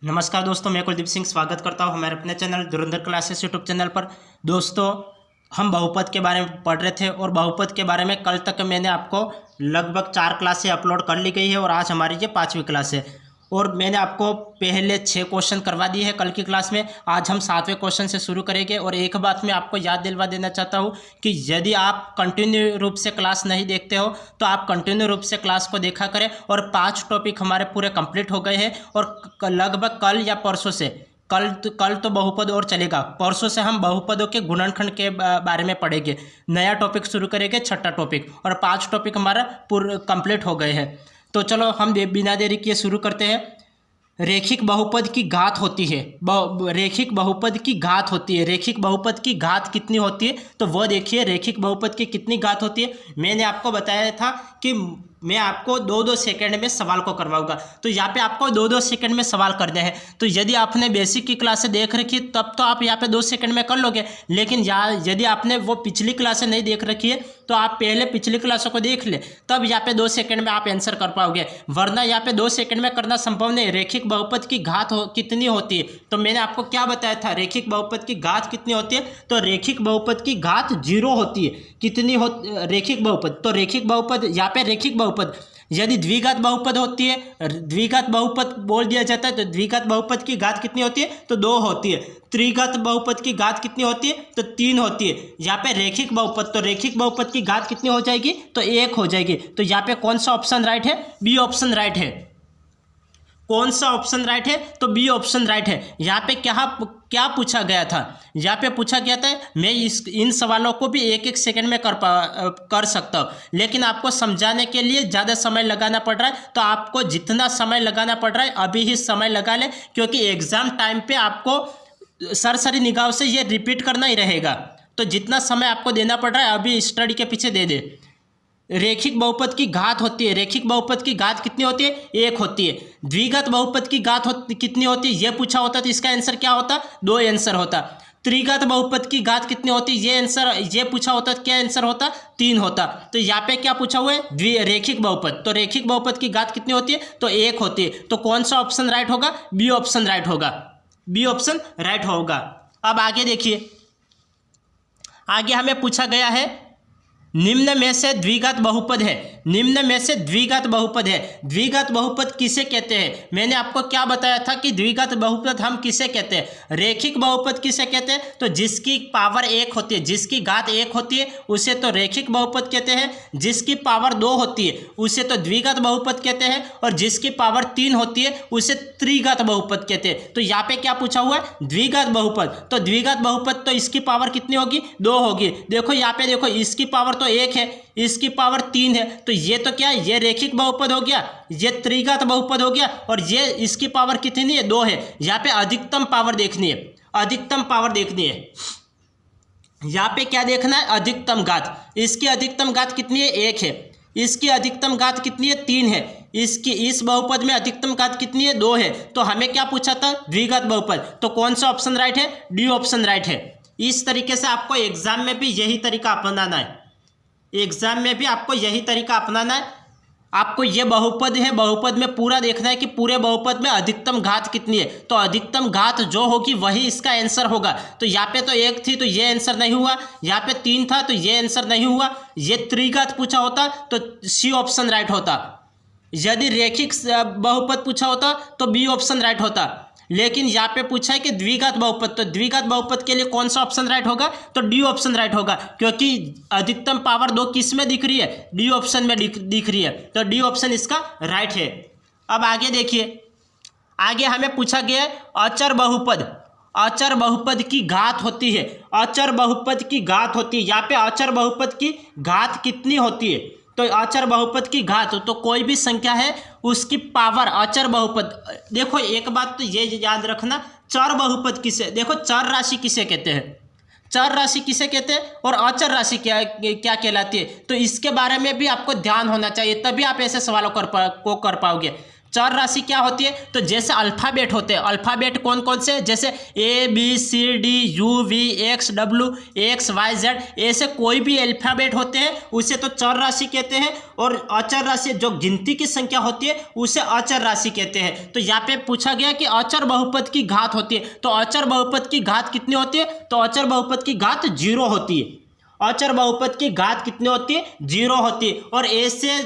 नमस्कार दोस्तों, मैं कुलदीप सिंह स्वागत करता हूं हमारे अपने चैनल धुरंधर क्लासेस यूट्यूब चैनल पर। दोस्तों, हम बहुपद के बारे में पढ़ रहे थे और बहुपद के बारे में कल तक मैंने आपको लगभग 4 क्लासें अपलोड कर ली गई है और आज हमारी ये 5वीं क्लास है। और मैंने आपको पहले 6 क्वेश्चन करवा दिए हैं कल की क्लास में। आज हम 7वें क्वेश्चन से शुरू करेंगे। और एक बात मैं आपको याद दिलवा देना चाहता हूँ कि यदि आप कंटिन्यू रूप से क्लास नहीं देखते हो तो आप कंटिन्यू रूप से क्लास को देखा करें। और 5 टॉपिक हमारे पूरे कंप्लीट हो गए हैं और लगभग कल या परसों से कल तो बहुपद और चलेगा, परसों से हम बहुपदों के गुणनखंड के बारे में पढ़ेंगे। नया टॉपिक शुरू करेंगे, 6ठा टॉपिक, और 5 टॉपिक हमारा पूरे कंप्लीट हो गए हैं। तो चलो हम बिना देरी किए शुरू करते हैं। रेखिक बहुपद की घात होती है, रेखिक बहुपद की घात होती है। रेखिक बहुपद की घात कितनी होती है तो वह देखिए, रेखिक बहुपद की कितनी घात होती है। मैंने आपको बताया था कि मैं आपको 2-2 सेकंड में सवाल को करवाऊंगा। तो यहाँ पे आपको 2-2 सेकंड में सवाल करने हैं। तो यदि आपने बेसिक की क्लासें देख रखी है तब तो आप यहाँ पे 2 सेकंड में कर लोगे। लेकिन यदि आपने वो पिछली क्लासें नहीं देख रखी है तो आप पहले पिछली क्लासों को देख ले, तब यहाँ पे 2 सेकंड में आप आंसर कर पाओगे, वरना यहाँ पे 2 सेकंड में करना संभव नहीं। रेखिक बहुपद की घात कितनी होती है तो मैंने आपको क्या बताया था, रेखिक बहुपद की घात कितनी होती है तो रेखिक बहुपद की घात 0 होती है। कितनी हो रेखिक बहुपद, तो रेखिक बहुपद यहाँ पे रेखिक बहुपद यदि द्विघात बहुपद होती है, द्विघात बहुपद बोल दिया जाता है तो द्विघात बहुपद की घात कितनी होती है तो 2 होती है। त्रिघात बहुपद की घात कितनी होती है तो 3 होती है। यहाँ पे रेखिक बहुपद, तो रेखिक बहुपद की घात कितनी हो जाएगी तो 1 हो जाएगी। तो यहाँ पे कौन सा ऑप्शन राइट है, बी ऑप्शन राइट है। कौन सा ऑप्शन राइट है तो बी ऑप्शन राइट है। यहाँ पे क्या पूछा गया था, यहाँ पे पूछा गया था, मैं इन सवालों को भी 1-1 सेकंड में कर सकता हूँ, लेकिन आपको समझाने के लिए ज़्यादा समय लगाना पड़ रहा है। तो आपको जितना समय लगाना पड़ रहा है अभी ही समय लगा ले, क्योंकि एग्ज़ाम टाइम पे आपको सरसरी निगाह से ये रिपीट करना ही रहेगा। तो जितना समय आपको देना पड़ रहा है अभी स्टडी के पीछे दे दे। रेखिक बहुपद की घात होती है, रेखिक बहुपद की घात कितनी होती है 1 होती है। द्विघात बहुपद की घात कितनी होती है ये पूछा होता तो इसका आंसर क्या होता, 2 आंसर होता। त्रिघात बहुपद की घात कितनी होती है ये पूछा होता तो क्या आंसर होता, 3 होता। तो यहाँ पे क्या पूछा हुआ है, रेखिक बहुपद, तो रेखिक बहुपद की घात कितनी होती है तो 1 होती है। तो कौन सा ऑप्शन राइट होगा, बी ऑप्शन राइट होगा, बी ऑप्शन राइट होगा। अब आगे देखिए, आगे हमें पूछा गया है निम्न में से द्विघात बहुपद है, निम्न में से द्विघात बहुपद है। द्विघात बहुपद किसे कहते हैं, मैंने आपको क्या बताया था कि द्विघात बहुपद हम किसे कहते हैं, रेखिक बहुपद किसे कहते हैं तो जिसकी पावर 1 होती है, जिसकी घात 1 होती है उसे तो रेखिक बहुपद कहते हैं। जिसकी पावर 2 होती है उसे तो द्विघात बहुपद कहते हैं, और जिसकी पावर 3 होती है उसे त्रिघात बहुपद कहते हैं। तो यहाँ पे क्या पूछा हुआ है, द्विघात बहुपद, तो द्विघात बहुपद तो इसकी पावर कितनी होगी, 2 होगी। देखो यहाँ पे देखो, इसकी पावर तो 1 है, इसकी पावर 3 है, तो ये तो क्या है, ये रेखिक बहुपद हो गया, ये त्रिघात बहुपद हो गया, और ये इसकी पावर कितनी है 2 है। यहाँ पे अधिकतम पावर देखनी है, अधिकतम पावर देखनी है। यहाँ पे क्या देखना है, अधिकतम घात। इसकी अधिकतम घात कितनी है 1 है, इसकी अधिकतम घात कितनी है 3 है, इसकी इस बहुपद में अधिकतम घात कितनी है 2 है। तो हमें क्या पूछा था, द्विघात बहुपद, तो कौन सा ऑप्शन राइट है, डी ऑप्शन राइट है। इस तरीके से आपको एग्जाम में भी यही तरीका अपनाना है, एग्जाम में भी आपको यही तरीका अपनाना है। आपको ये बहुपद है, बहुपद में पूरा देखना है कि पूरे बहुपद में अधिकतम घात कितनी है, तो अधिकतम घात जो होगी वही इसका आंसर होगा। तो यहाँ पे तो 1 थी तो ये आंसर नहीं हुआ, यहाँ पे 3 था तो ये आंसर नहीं हुआ। ये त्रिघात पूछा होता तो सी ऑप्शन राइट होता। यदि रेखिक बहुपद पूछा होता तो बी ऑप्शन राइट होता। लेकिन यहाँ पे पूछा है कि द्विघात बहुपद, तो द्विघात बहुपद के लिए कौन सा ऑप्शन राइट होगा तो डी ऑप्शन राइट होगा, क्योंकि अधिकतम पावर 2 किस में दिख रही है, डी ऑप्शन में दिख रही है। तो डी ऑप्शन इसका राइट है। अब आगे देखिए, आगे हमें पूछा गया है अचर बहुपद, अचर बहुपद की घात होती है, अचर बहुपद की घात होती है। यहाँ पे अचर बहुपद की घात कितनी होती है तो अचर बहुपद की घात, तो कोई भी संख्या है उसकी पावर, अचर बहुपद। देखो एक बात तो ये याद रखना, चर बहुपद किसे, देखो चर राशि किसे कहते हैं, चर राशि किसे कहते हैं और अचर राशि क्या कहलाती है, तो इसके बारे में भी आपको ध्यान होना चाहिए, तभी आप ऐसे सवालों को कर पाओगे। चर राशि क्या होती है? तो जैसे अल्फ़ाबेट होते हैं, अल्फ़ाबेट कौन कौन से, जैसे ABCD UV XY Z, ऐसे कोई भी अल्फ़ाबेट होते हैं उसे तो चर राशि कहते हैं, और अचर राशि जो गिनती की संख्या होती है उसे अचर राशि कहते हैं। तो यहाँ पे पूछा गया कि अचर बहुपद की घात होती है, तो अचर बहुपद की घात कितनी होती है? तो अचर बहुपद की घात 0 होती है। अचर बहुपद की घात कितनी होती है? 0 होती है। और ऐसे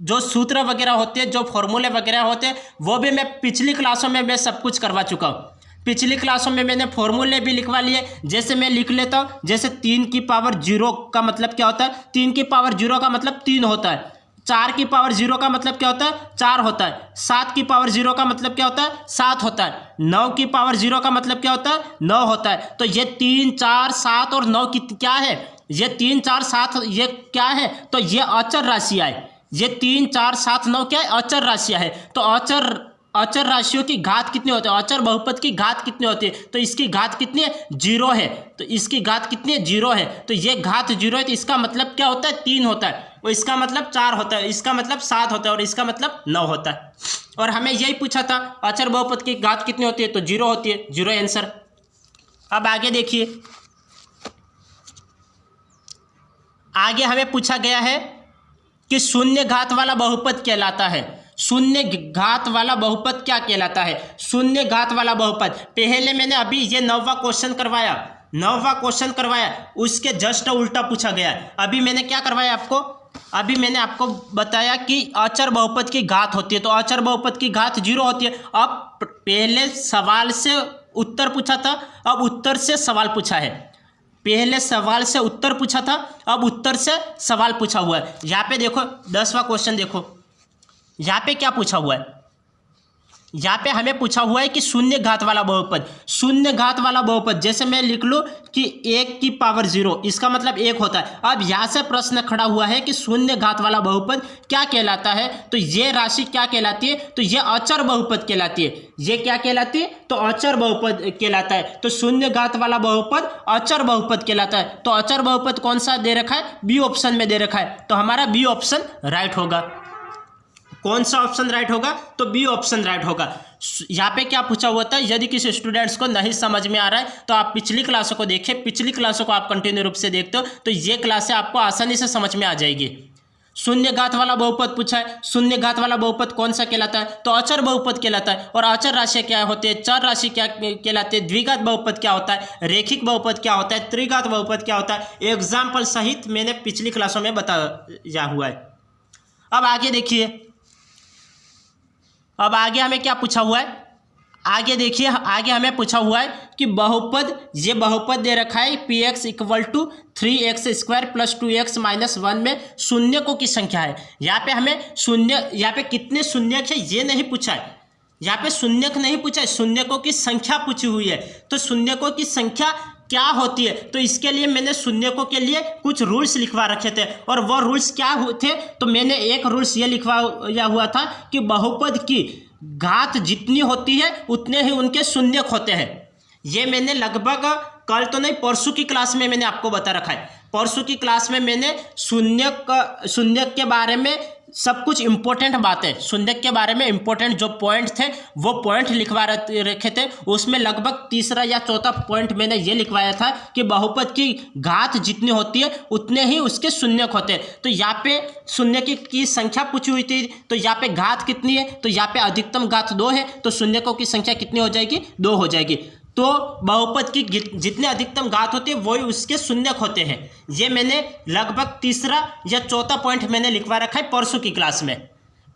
जो सूत्र वगैरह होते हैं, जो फॉर्मूले वगैरह होते हैं, वो भी मैं पिछली क्लासों में मैं सब कुछ करवा चुका हूँ। पिछली क्लासों में मैंने फॉर्मूले भी लिखवा लिए। जैसे मैं लिख लेता हूँ, जैसे 3 की पावर 0 का मतलब क्या होता है? 3 की पावर 0 का मतलब 3 होता है। 4 की पावर 0 का मतलब क्या होता है? 4 होता है। 7 की पावर 0 का मतलब क्या होता है? 7 होता है। 9 की पावर 0 का मतलब क्या होता है? 9 होता है। तो ये 3, 4, 7 और 9 की क्या है? ये 3, 4, 7 ये क्या है? तो ये अचर राशियाँ है। ये 3, 4, 7, 9 क्या है? अचर राशियाँ है। तो अचर राशियों की घात कितनी होती है? अचर बहुपद की घात कितनी होती है? तो इसकी घात कितनी है? 0 है। तो इसकी घात कितनी है? 0 है। तो ये घात 0 है, तो इसका मतलब क्या होता है? 3 होता है, और इसका मतलब 4 होता है, इसका मतलब 7 होता है, और इसका मतलब 9 होता है। और हमें यही पूछा था अचर बहुपद की घात कितनी होती है? तो 0 होती है। 0 आंसर। अब आगे देखिए, आगे हमें पूछा गया है कि शून्य घात वाला बहुपद कहलाता है। शून्य घात वाला बहुपद क्या कहलाता है? शून्य घात वाला बहुपद, पहले मैंने अभी ये 9वां क्वेश्चन करवाया, उसके जस्ट उल्टा पूछा गया है। अभी मैंने क्या करवाया आपको? अभी मैंने आपको बताया कि अचर बहुपद की घात होती है, तो अचर बहुपद की घात 0 होती है। अब पहले सवाल से उत्तर पूछा था, अब उत्तर से सवाल पूछा है। पहले सवाल से उत्तर पूछा था, अब उत्तर से सवाल पूछा हुआ है। यहाँ पे देखो 10वां क्वेश्चन देखो, यहाँ पे क्या पूछा हुआ है? यहाँ पे हमें पूछा हुआ है कि शून्य घात वाला बहुपद। शून्य घात वाला बहुपद, जैसे मैं लिख लूँ कि 1 की पावर 0, इसका मतलब 1 होता है। अब यहाँ से प्रश्न खड़ा हुआ है कि शून्य घात वाला बहुपद क्या कहलाता है? तो ये राशि क्या कहलाती है? तो ये अचर बहुपद कहलाती है। ये क्या कहलाती है? तो अचर बहुपद कहलाता है। तो शून्य घात वाला बहुपद अचर बहुपद कहलाता है। तो अचर बहुपद कौन सा दे रखा है? बी ऑप्शन में दे रखा है। तो हमारा बी ऑप्शन राइट होगा। कौन सा ऑप्शन राइट होगा? तो बी ऑप्शन राइट होगा। यहाँ पे क्या पूछा हुआ था? यदि किसी स्टूडेंट्स को नहीं समझ में आ रहा है तो आप पिछली क्लासों को देखें, पिछली क्लासों को आप कंटिन्यू रूप से देखते हो तो ये क्लासें आपको आसानी से समझ में आ जाएगी। शून्य घात वाला बहुपद पूछा है। शून्य घात वाला बहुपद कौन सा कहलाता है? तो अचर बहुपद कहलाता है। और अचर राशि क्या होती है? चर राशि क्या कहलाती है? द्विघात बहुपद क्या होता है? रेखिक बहुपद क्या होता है? त्रिघात बहुपद क्या होता है? एग्जाम्पल सहित मैंने पिछली क्लासों में बताया हुआ है। अब आगे देखिए, अब आगे हमें क्या पूछा हुआ है? आगे देखिए, आगे हमें पूछा हुआ है कि बहुपद, ये बहुपद दे रखा है px = 3x² + 2x - 1 में शून्यकों की संख्या है। यहाँ पे हमें शून्य, यहाँ पे कितने शून्यक है ये नहीं पूछा है। यहाँ पे शून्यक नहीं पूछा है, शून्यकों की संख्या पूछी हुई है। तो शून्यकों की संख्या क्या होती है? तो इसके लिए मैंने शून्यकों के लिए कुछ रूल्स लिखवा रखे थे, और वो रूल्स क्या थे? तो मैंने एक रूल्स ये लिखवाया हुआ था कि बहुपद की घात जितनी होती है उतने ही उनके शून्यक होते हैं। ये मैंने लगभग कल तो नहीं, परसों की क्लास में मैंने आपको बता रखा है। परसों की क्लास में मैंने शून्यक के बारे में सब कुछ इंपॉर्टेंट बातें, शून्यक के बारे में इंपॉर्टेंट जो पॉइंट थे वो पॉइंट लिखवा रखे थे। उसमें लगभग तीसरा या चौथा पॉइंट मैंने ये लिखवाया था कि बहुपद की घात जितनी होती है उतने ही उसके शून्यक होते हैं। तो यहाँ पे शून्यक की संख्या पूछी हुई थी, तो यहाँ पे घात कितनी है? तो यहाँ पे अधिकतम घात 2 है, तो शून्यकों की संख्या कितनी हो जाएगी? 2 हो जाएगी। तो बहुपद की जितने अधिकतम घात होती है वही उसके शून्यक होते हैं। ये मैंने लगभग तीसरा या चौथा पॉइंट मैंने लिखवा रखा है परसों की क्लास में।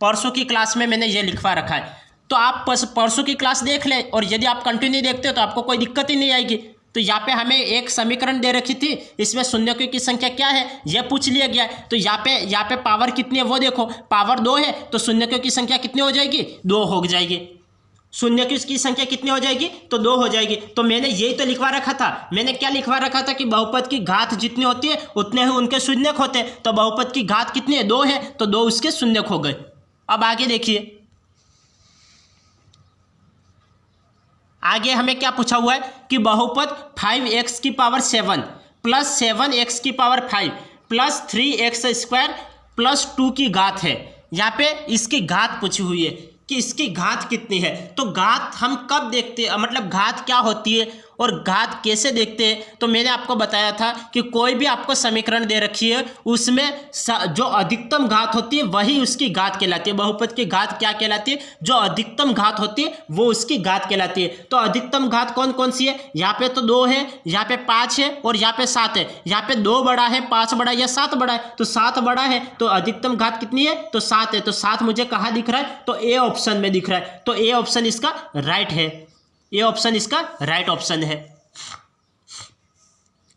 परसों की क्लास में मैंने ये लिखवा रखा है। तो आप परसों की क्लास देख लें, और यदि आप कंटिन्यू देखते हो तो आपको कोई दिक्कत ही नहीं आएगी। तो यहाँ पे हमें एक समीकरण दे रखी थी, इसमें शून्यकों की संख्या क्या है यह पूछ लिया गया है। तो यहाँ पे पावर कितनी है वो देखो, पावर 2 है, तो शून्यकों की संख्या कितनी हो जाएगी? 2 हो जाएगी। शून्यकों की संख्या कितनी हो जाएगी? तो 2 हो जाएगी। तो मैंने यही तो लिखवा रखा था। मैंने क्या लिखवा रखा था कि बहुपद की घात जितनी होती है उतने ही उनके शून्यक होते हैं। तो बहुपद की घात कितनी है? 2 है, तो 2 उसके शून्यक हो गए। अब आगे देखिए, आगे हमें क्या पूछा हुआ है कि बहुपद 5x⁻7 + 7x⁻5 + 3x² + 2 की घात है। यहाँ पे इसकी घात पूछी हुई है कि इसकी घात कितनी है। तो घात हम कब देखते हैं, मतलब घात क्या होती है और घात कैसे देखते हैं। तो मैंने आपको बताया था कि कोई भी आपको समीकरण दे रखी है उसमें जो अधिकतम घात होती है वही उसकी घात कहलाती है। बहुपद की घात क्या कहलाती है, जो अधिकतम घात होती है वो उसकी घात कहलाती है। तो अधिकतम घात कौन कौन सी है, यहाँ पे तो 2 है, यहाँ पे 5 है और यहाँ पे 7 है। यहाँ पे 2 बड़ा है, 5 बड़ा है या 7 बड़ा है, तो 7 बड़ा है तो अधिकतम घात कितनी है, तो 7 है। तो 7 मुझे कहाँ दिख रहा है, तो ए ऑप्शन में दिख रहा है। तो ए ऑप्शन इसका राइट है, ये ऑप्शन इसका राइट ऑप्शन है।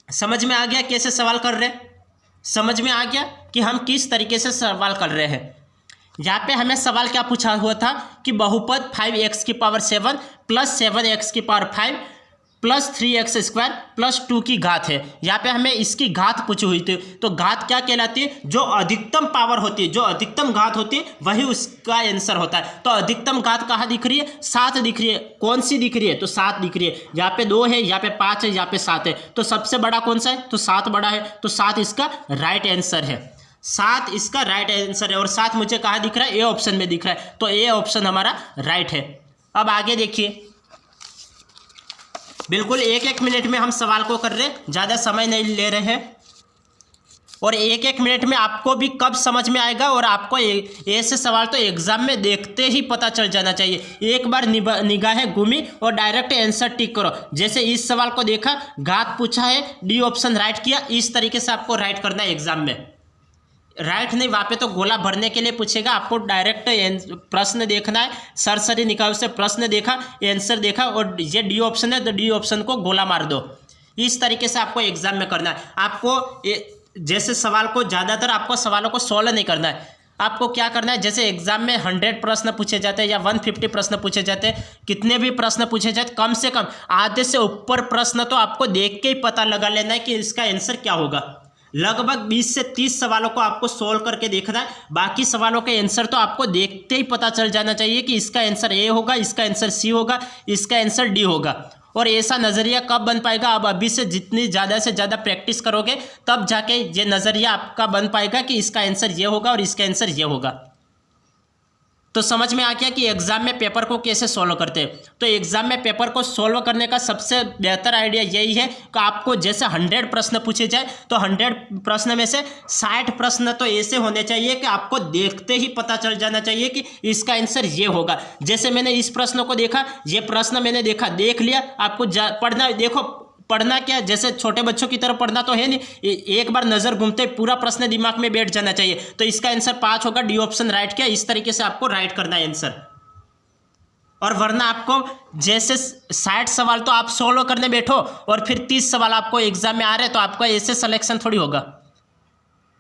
समझ में आ गया कैसे सवाल कर रहे हैं, समझ में आ गया कि हम किस तरीके से सवाल कर रहे हैं। यहाँ पे हमें सवाल क्या पूछा हुआ था कि बहुपद 5x की पावर 7 प्लस 7x की power 5 plus 3x square plus 2 की घात है। यहाँ पे हमें इसकी घात पूछी हुई थी। तो घात क्या कहलाती है, जो अधिकतम पावर होती है, जो अधिकतम घात होती है वही उसका आंसर होता है। तो अधिकतम घात कहाँ दिख रही है, 7 दिख रही है। कौन सी दिख रही है, तो 7 दिख रही है। यहाँ पे 2 है, यहाँ पे 5 है, यहाँ पे 7 है। तो सबसे बड़ा कौन सा है, तो 7 बड़ा है। तो 7 इसका राइट आंसर है, 7 इसका राइट आंसर है। और 7 मुझे कहाँ दिख रहा है, ए ऑप्शन में दिख रहा है। तो ए ऑप्शन हमारा राइट है। अब आगे देखिए, बिल्कुल 1-1 मिनट में हम सवाल को कर रहे हैं, ज़्यादा समय नहीं ले रहे हैं। और 1-1 मिनट में आपको भी कब समझ में आएगा, और आपको ऐसे सवाल तो एग्जाम में देखते ही पता चल जाना चाहिए। एक बार निगाहें घूमी और डायरेक्ट आंसर टिक करो। जैसे इस सवाल को देखा, घात पूछा है, डी ऑप्शन राइट किया, इस तरीके से आपको राइट करना है एग्जाम में। राइट नहीं, वहाँ पे तो गोला भरने के लिए पूछेगा, आपको डायरेक्ट प्रश्न देखना है। सरसरी निकाय से प्रश्न देखा, आंसर देखा और ये डी ऑप्शन है तो डी ऑप्शन को गोला मार दो। इस तरीके से आपको एग्जाम में करना है। आपको जैसे सवाल को ज़्यादातर आपको सवालों को सॉल्व नहीं करना है। आपको क्या करना है, जैसे एग्जाम में 100 प्रश्न पूछे जाते हैं या 150 प्रश्न पूछे जाते हैं, कितने भी प्रश्न पूछे जाते, कम से कम आधे से ऊपर प्रश्न तो आपको देख के ही पता लगा लेना है कि इसका आंसर क्या होगा। लगभग 20 से 30 सवालों को आपको सोल्व करके देखना है। बाकी सवालों के आंसर तो आपको देखते ही पता चल जाना चाहिए कि इसका आंसर ए होगा, इसका आंसर सी होगा, इसका आंसर डी होगा। और ऐसा नज़रिया कब बन पाएगा, अब अभी से जितनी ज़्यादा से ज़्यादा प्रैक्टिस करोगे तब जाके ये नज़रिया आपका बन पाएगा कि इसका आंसर ये होगा और इसका आंसर ये होगा। तो समझ में आ गया कि एग्जाम में पेपर को कैसे सॉल्व करते हैं। तो एग्जाम में पेपर को सॉल्व करने का सबसे बेहतर आइडिया यही है कि आपको जैसे 100 प्रश्न पूछे जाए तो 100 प्रश्न में से 60 प्रश्न तो ऐसे होने चाहिए कि आपको देखते ही पता चल जाना चाहिए कि इसका आंसर ये होगा। जैसे मैंने इस प्रश्न को देखा, ये प्रश्न मैंने देखा, देख लिया, आपको पढ़ना, देखो पढ़ना क्या, जैसे छोटे बच्चों की तरह पढ़ना तो है नहीं, एक बार नज़र घूमते पूरा प्रश्न दिमाग में बैठ जाना चाहिए। तो इसका आंसर 5 होगा, डी ऑप्शन राइट किया, इस तरीके से आपको राइट करना है आंसर। और वरना आपको जैसे 60 सवाल तो आप सोल्व करने बैठो और फिर 30 सवाल आपको एग्जाम में आ रहे, तो आपका ऐसे सिलेक्शन थोड़ी होगा।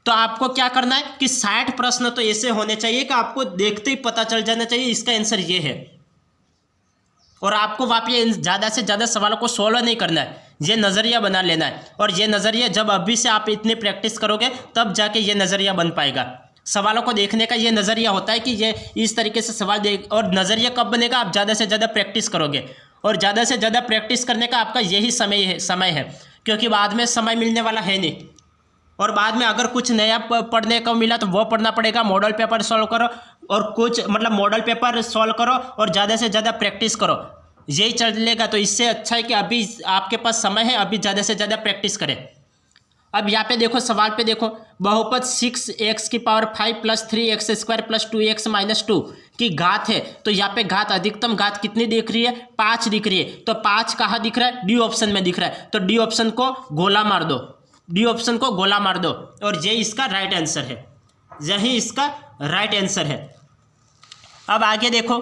तो आपको क्या करना है कि 60 प्रश्न तो ऐसे होने चाहिए कि आपको देखते ही पता चल जाना चाहिए इसका आंसर ये है। और आपको वहाँ पे ज़्यादा से ज़्यादा सवालों को सोल्व नहीं करना है, ये नज़रिया बना लेना है। और ये नज़रिया जब अभी से आप इतनी प्रैक्टिस करोगे तब जाके ये नज़रिया बन पाएगा। सवालों को देखने का ये नज़रिया होता है कि ये इस तरीके से सवाल देख, और नज़रिया कब बनेगा, आप ज़्यादा से ज़्यादा प्रैक्टिस करोगे। और ज़्यादा से ज़्यादा प्रैक्टिस करने का आपका यही समय है, क्योंकि बाद में समय मिलने वाला है नहीं। और बाद में अगर कुछ नया पढ़ने को मिला तो वो पढ़ना पड़ेगा। मॉडल पेपर सॉल्व करो और कुछ मतलब मॉडल पेपर सॉल्व करो और ज़्यादा से ज़्यादा प्रैक्टिस करो, यही चलेगा। तो इससे अच्छा है कि अभी आपके पास समय है, अभी ज़्यादा से ज़्यादा प्रैक्टिस करें। अब यहाँ पे देखो, सवाल पे देखो, बहुपद 6x की power 5 plus 3x square plus 2x minus 2 की घात है। तो यहाँ पे घात, अधिकतम घात कितनी दिख रही है, 5 दिख रही है। तो 5 कहाँ दिख रहा है, डी ऑप्शन में दिख रहा है। तो डी ऑप्शन को गोला मार दो, डी ऑप्शन को गोला मार दो, और ये इसका राइट आंसर है, यही इसका राइट आंसर है। अब आगे देखो,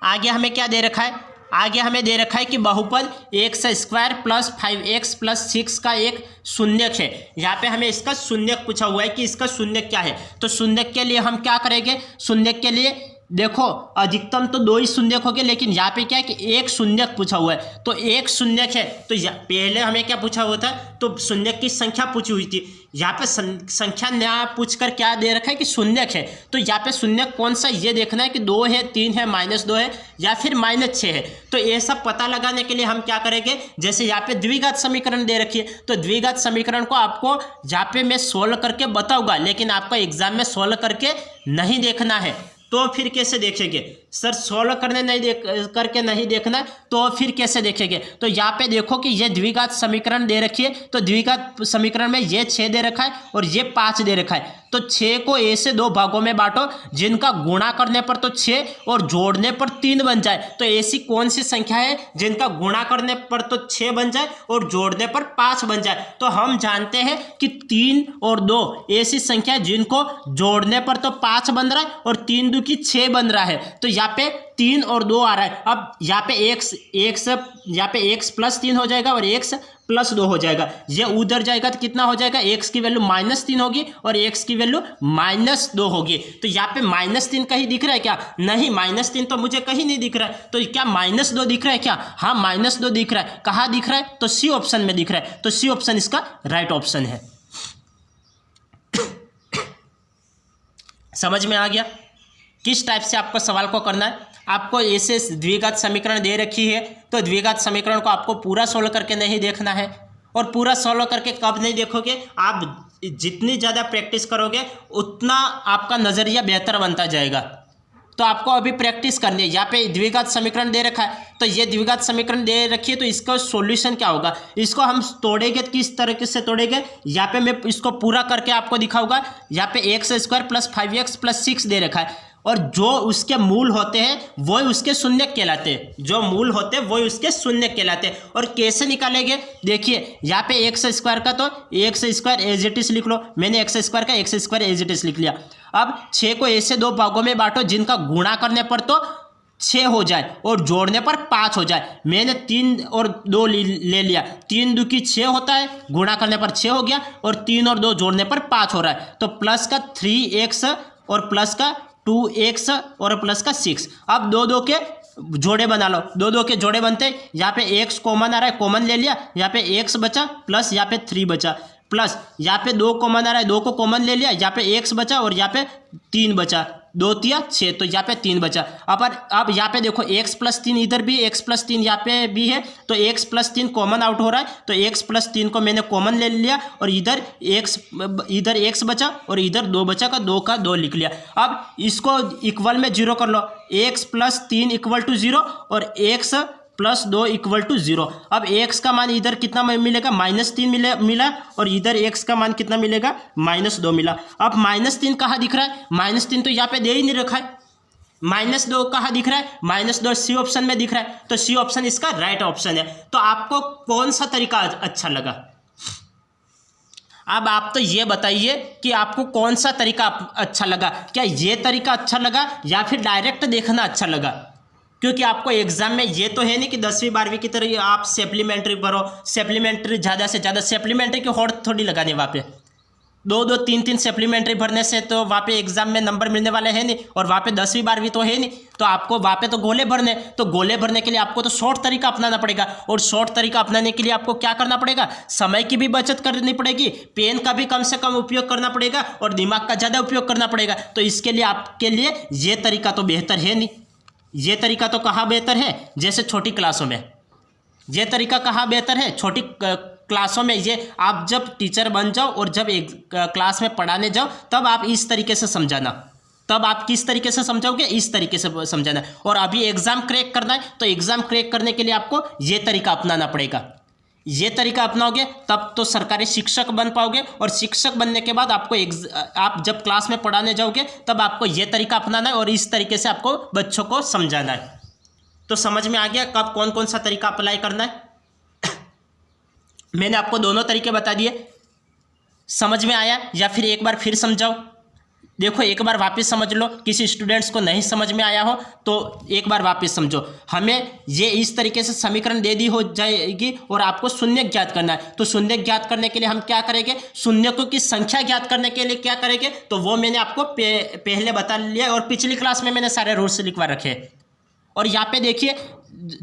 आगे हमें क्या दे रखा है, आगे हमें दे रखा है कि बहुपद x square plus 5x plus 6 का एक शून्यक है। यहाँ पे हमें इसका शून्यक पूछा हुआ है कि इसका शून्यक क्या है। तो शून्यक के लिए हम क्या करेंगे, शून्यक के लिए देखो अधिकतम तो 2 ही शून्यक हो गए, लेकिन यहाँ पे क्या है कि एक शून्यक पूछा हुआ है, तो एक शून्यक है। तो पहले हमें क्या पूछा हुआ था, तो शून्यक की संख्या पूछी हुई थी। यहाँ पे संख्या नया पूछकर क्या दे रखा है कि शून्यक है। तो यहाँ पे शून्यक कौन सा ये देखना है कि 2 है, 3 है, -2 है या फिर -6 है। तो ये सब पता लगाने के लिए हम क्या करेंगे, जैसे यहाँ पे द्विघात समीकरण दे रखी है, तो द्विघात समीकरण को आपको यहाँ पे मैं सोल्व करके बताऊंगा, लेकिन आपको एग्जाम में सोल्व करके नहीं देखना है। तो फिर कैसे देखेंगे सर, सोल्व करके नहीं देखना, तो फिर कैसे देखेंगे। तो यहाँ पे देखो कि ये द्विघात समीकरण दे रखी है, तो द्विघात समीकरण में ये 6 दे रखा है और ये 5 दे रखा है। तो 6 को ए से 2 भागों में बांटो, जिनका गुणा करने पर तो 6 और जोड़ने पर 3 बन जाए। तो ऐसी कौन सी संख्या है जिनका गुणा करने पर तो 6 बन जाए और जोड़ने पर 5 बन जाए। तो हम जानते हैं कि 3 और 2 ऐसी संख्या है जिनको जोड़ने पर तो 5 बन रहा है और 3 2 की 6 बन रहा है। तो यहाँ पे 3 और 2 आ रहा है। अब यहाँ पे x प्लस 3 हो जाएगा और x प्लस 2 हो जाएगा। ये उधर जाएगा तो कितना हो जाएगा, x की वैल्यू -3 होगी और x की वैल्यू -2 होगी। तो यहाँ पे -3 कहीं दिख रहा है क्या? नहीं, -3 तो मुझे कहीं नहीं दिख रहा है। तो क्या -2 दिख रहा है क्या? हाँ, -2 दिख रहा है। कहाँ दिख रहा है? तो सी ऑप्शन में दिख रहा है। तो सी ऑप्शन इसका राइट ऑप्शन है। समझ में आ गया किस टाइप से आपको सवाल को करना है। आपको ऐसे द्विघात समीकरण दे रखी है, तो द्विघात समीकरण को आपको पूरा सोल्व करके नहीं देखना है। और पूरा सोल्व करके कब नहीं देखोगे, आप जितनी ज़्यादा प्रैक्टिस करोगे उतना आपका नज़रिया बेहतर बनता जाएगा। तो आपको अभी प्रैक्टिस करनी है। यहाँ पे द्विघात समीकरण दे रखा है, तो ये द्विघात समीकरण दे रखी है, तो इसका सॉल्यूशन क्या होगा, इसको हम तोड़ेंगे किस तरीके से तोड़ेंगे, यहाँ पे मैं इसको पूरा करके आपको दिखाऊंगा। यहाँ पे x² + 5x + 6 दे रखा है, और जो उसके मूल होते हैं वो उसके शून्यक कहलाते हैं। जो मूल होते हैं वो उसके शून्यक कहलाते हैं। और कैसे निकालेंगे, देखिए यहाँ पे x² का तो x² एज इट इज लिख लो। मैंने x² का x² एज इट इज लिख लिया। अब 6 को ऐसे 2 भागों में बांटो जिनका गुणा करने पर तो 6 हो जाए और जोड़ने पर 5 हो जाए। मैंने 3 और 2 ले लिया। 3 2 की 6 होता है, गुणा करने पर 6 हो गया, और 3 और 2 जोड़ने पर 5 हो रहा है। तो प्लस का 3x और प्लस का 2x और प्लस का 6। अब 2 2 के जोड़े बना लो। 2 2 के जोड़े बनते हैं। यहाँ पे x कॉमन आ रहा है, कॉमन ले लिया। यहाँ पे x बचा, प्लस यहाँ पे 3 बचा, प्लस यहाँ पे 2 कॉमन आ रहा है, 2 को कॉमन ले लिया। यहाँ पे x बचा और यहाँ पे 3 बचा, 2 3 6, तो यहाँ पे 3 बचा। अब यहाँ पे देखो x + 3 इधर भी, x + 3 यहाँ पे भी है, तो x + 3 कॉमन आउट हो रहा है। तो x + 3 को मैंने कॉमन ले लिया, और इधर x बचा और इधर 2 बचा, का 2 का 2 लिख लिया। अब इसको इक्वल में 0 कर लो। x + 3 = 0 और x + 2 = 0। अब x का मान इधर कितना मिलेगा, -3 मिला, और इधर x का मान कितना मिलेगा, -2 मिला। अब -3 कहाँ दिख रहा है, -3 तो यहाँ पे दे ही नहीं रखा है। -2 कहाँ दिख रहा है, -2 सी ऑप्शन में दिख रहा है। तो सी ऑप्शन इसका राइट ऑप्शन है। तो आपको कौन सा तरीका अच्छा लगा? अब आप तो ये बताइए कि आपको कौन सा तरीका अच्छा लगा। क्या ये तरीका अच्छा लगा या फिर डायरेक्ट देखना अच्छा लगा? क्योंकि आपको एग्जाम में ये तो है नहीं कि 10वीं 12वीं की तरह आप सप्लीमेंट्री भरो, सप्लीमेंट्री ज़्यादा से ज़्यादा, सप्लीमेंट्री की होड़ थोड़ी लगानी वहाँ पे। 2 3 सप्लीमेंट्री भरने से तो वहाँ पे एग्जाम में नंबर मिलने वाले हैं नहीं, और वहाँ पे 10वीं 12वीं तो है नहीं। तो आपको वहाँ पे तो गोले भरने, तो गोले भरने के लिए आपको तो शॉर्ट तरीका अपनाना पड़ेगा। और शॉर्ट तरीका अपनाने के लिए आपको क्या करना पड़ेगा, समय की भी बचत करनी पड़ेगी, पेन का भी कम से कम उपयोग करना पड़ेगा, और दिमाग का ज़्यादा उपयोग करना पड़ेगा। तो इसके लिए आपके लिए ये तरीका तो बेहतर है नहीं। ये तरीका तो कहाँ बेहतर है, जैसे छोटी क्लासों में। ये तरीका कहाँ बेहतर है, छोटी क्लासों में। ये आप जब टीचर बन जाओ और जब एक क्लास में पढ़ाने जाओ, तब आप इस तरीके से समझाना। तब आप किस तरीके से समझाओगे, इस तरीके से समझाना। और अभी एग्जाम क्रैक करना है, तो एग्जाम क्रैक करने के लिए आपको ये तरीका अपनाना पड़ेगा। ये तरीका अपनाओगे तब तो सरकारी शिक्षक बन पाओगे, और शिक्षक बनने के बाद आपको आप जब क्लास में पढ़ाने जाओगे तब आपको ये तरीका अपनाना है, और इस तरीके से आपको बच्चों को समझाना है। तो समझ में आ गया कब कौन कौन सा तरीका अप्लाई करना है। मैंने आपको दोनों तरीके बता दिए। समझ में आया या फिर एक बार फिर समझाओ? देखो एक बार वापस समझ लो, किसी स्टूडेंट्स को नहीं समझ में आया हो तो एक बार वापस समझो। हमें ये इस तरीके से समीकरण दे दी हो जाएगी और आपको शून्य ज्ञात करना है। तो शून्य ज्ञात करने के लिए हम क्या करेंगे, शून्यकों की संख्या ज्ञात करने के लिए क्या करेंगे, तो वो मैंने आपको पहले बता लिया और पिछली क्लास में मैंने सारे रूल्स लिखवा रखे। और यहाँ पे देखिए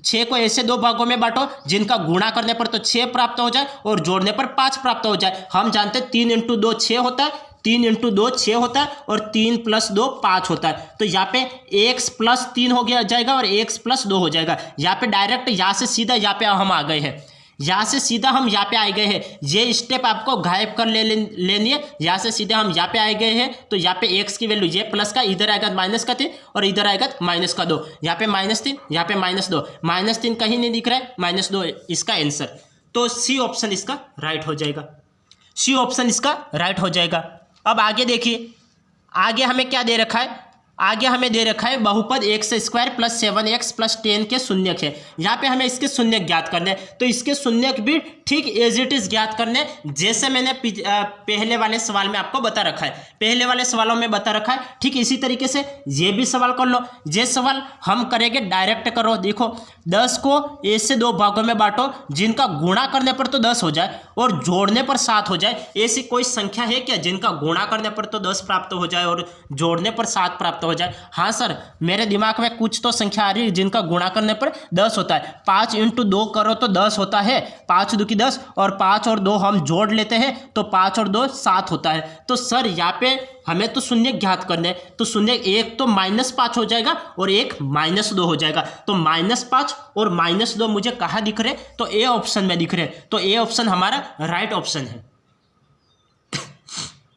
6 को ऐसे 2 भागों में बांटो जिनका गुणा करने पर तो 6 प्राप्त हो जाए और जोड़ने पर 5 प्राप्त हो जाए। हम जानते हैं 3 × 2 6 होता है, 3 × 2 6 होता है और 3 + 2 5 होता है। तो यहाँ पे x + 3 हो गया जाएगा और x + 2 हो जाएगा। यहाँ पे डायरेक्ट यहाँ से सीधा यहाँ पे हम आ गए हैं, यहाँ से सीधा हम यहाँ पे आ गए हैं। ये स्टेप आपको गायब कर लेनी है। यहाँ से सीधे हम यहाँ पे आ गए हैं तो यहाँ पे x की वैल्यू ये प्लस का इधर आएगा -3 और इधर आएगा -2। यहाँ पे -3, यहाँ पे -2, -3 कहीं नहीं दिख रहा है, -2 इसका आंसर। तो सी ऑप्शन इसका राइट हो जाएगा, सी ऑप्शन इसका राइट हो जाएगा। अब आगे देखिए, आगे हमें क्या दे रखा है, आगे हमें दे रखा है बहुपद x² + 7x + 10 के शून्यक है। यहाँ पे हमें इसके शून्यक ज्ञात करने हैं। तो इसके शून्यक भी ठीक एज इट इज ज्ञात करने जैसे मैंने पहले वाले सवाल में आपको बता रखा है, पहले वाले सवालों में बता रखा है। ठीक इसी तरीके से ये भी सवाल कर लो। ये सवाल हम करेंगे डायरेक्ट करो। देखो 10 को ऐसे 2 भागों में बांटो जिनका गुणा करने पर तो 10 हो जाए और जोड़ने पर 7 हो जाए। ऐसी कोई संख्या है क्या जिनका गुणा करने पर तो 10 प्राप्त हो जाए और जोड़ने पर 7 प्राप्त हो जाए? हाँ सर, मेरे दिमाग में कुछ तो संख्या आ रही है जिनका गुणा करने पर 10 होता है। 5 × 2 करो तो 10 होता है, 5 × 2 = 10 और 5 और 2 हम जोड़ लेते हैं तो 5 और 2 7 होता है। तो सर यहाँ पे हमें तो शून्य ज्ञात करने हैं। तो शून्य एक तो -5 हो जाएगा और एक -2 हो जाएगा। तो -5 और -2 मुझे कहाँ दिख रहे, तो ए ऑप्शन में दिख रहे। तो ए ऑप्शन हमारा राइट ऑप्शन है।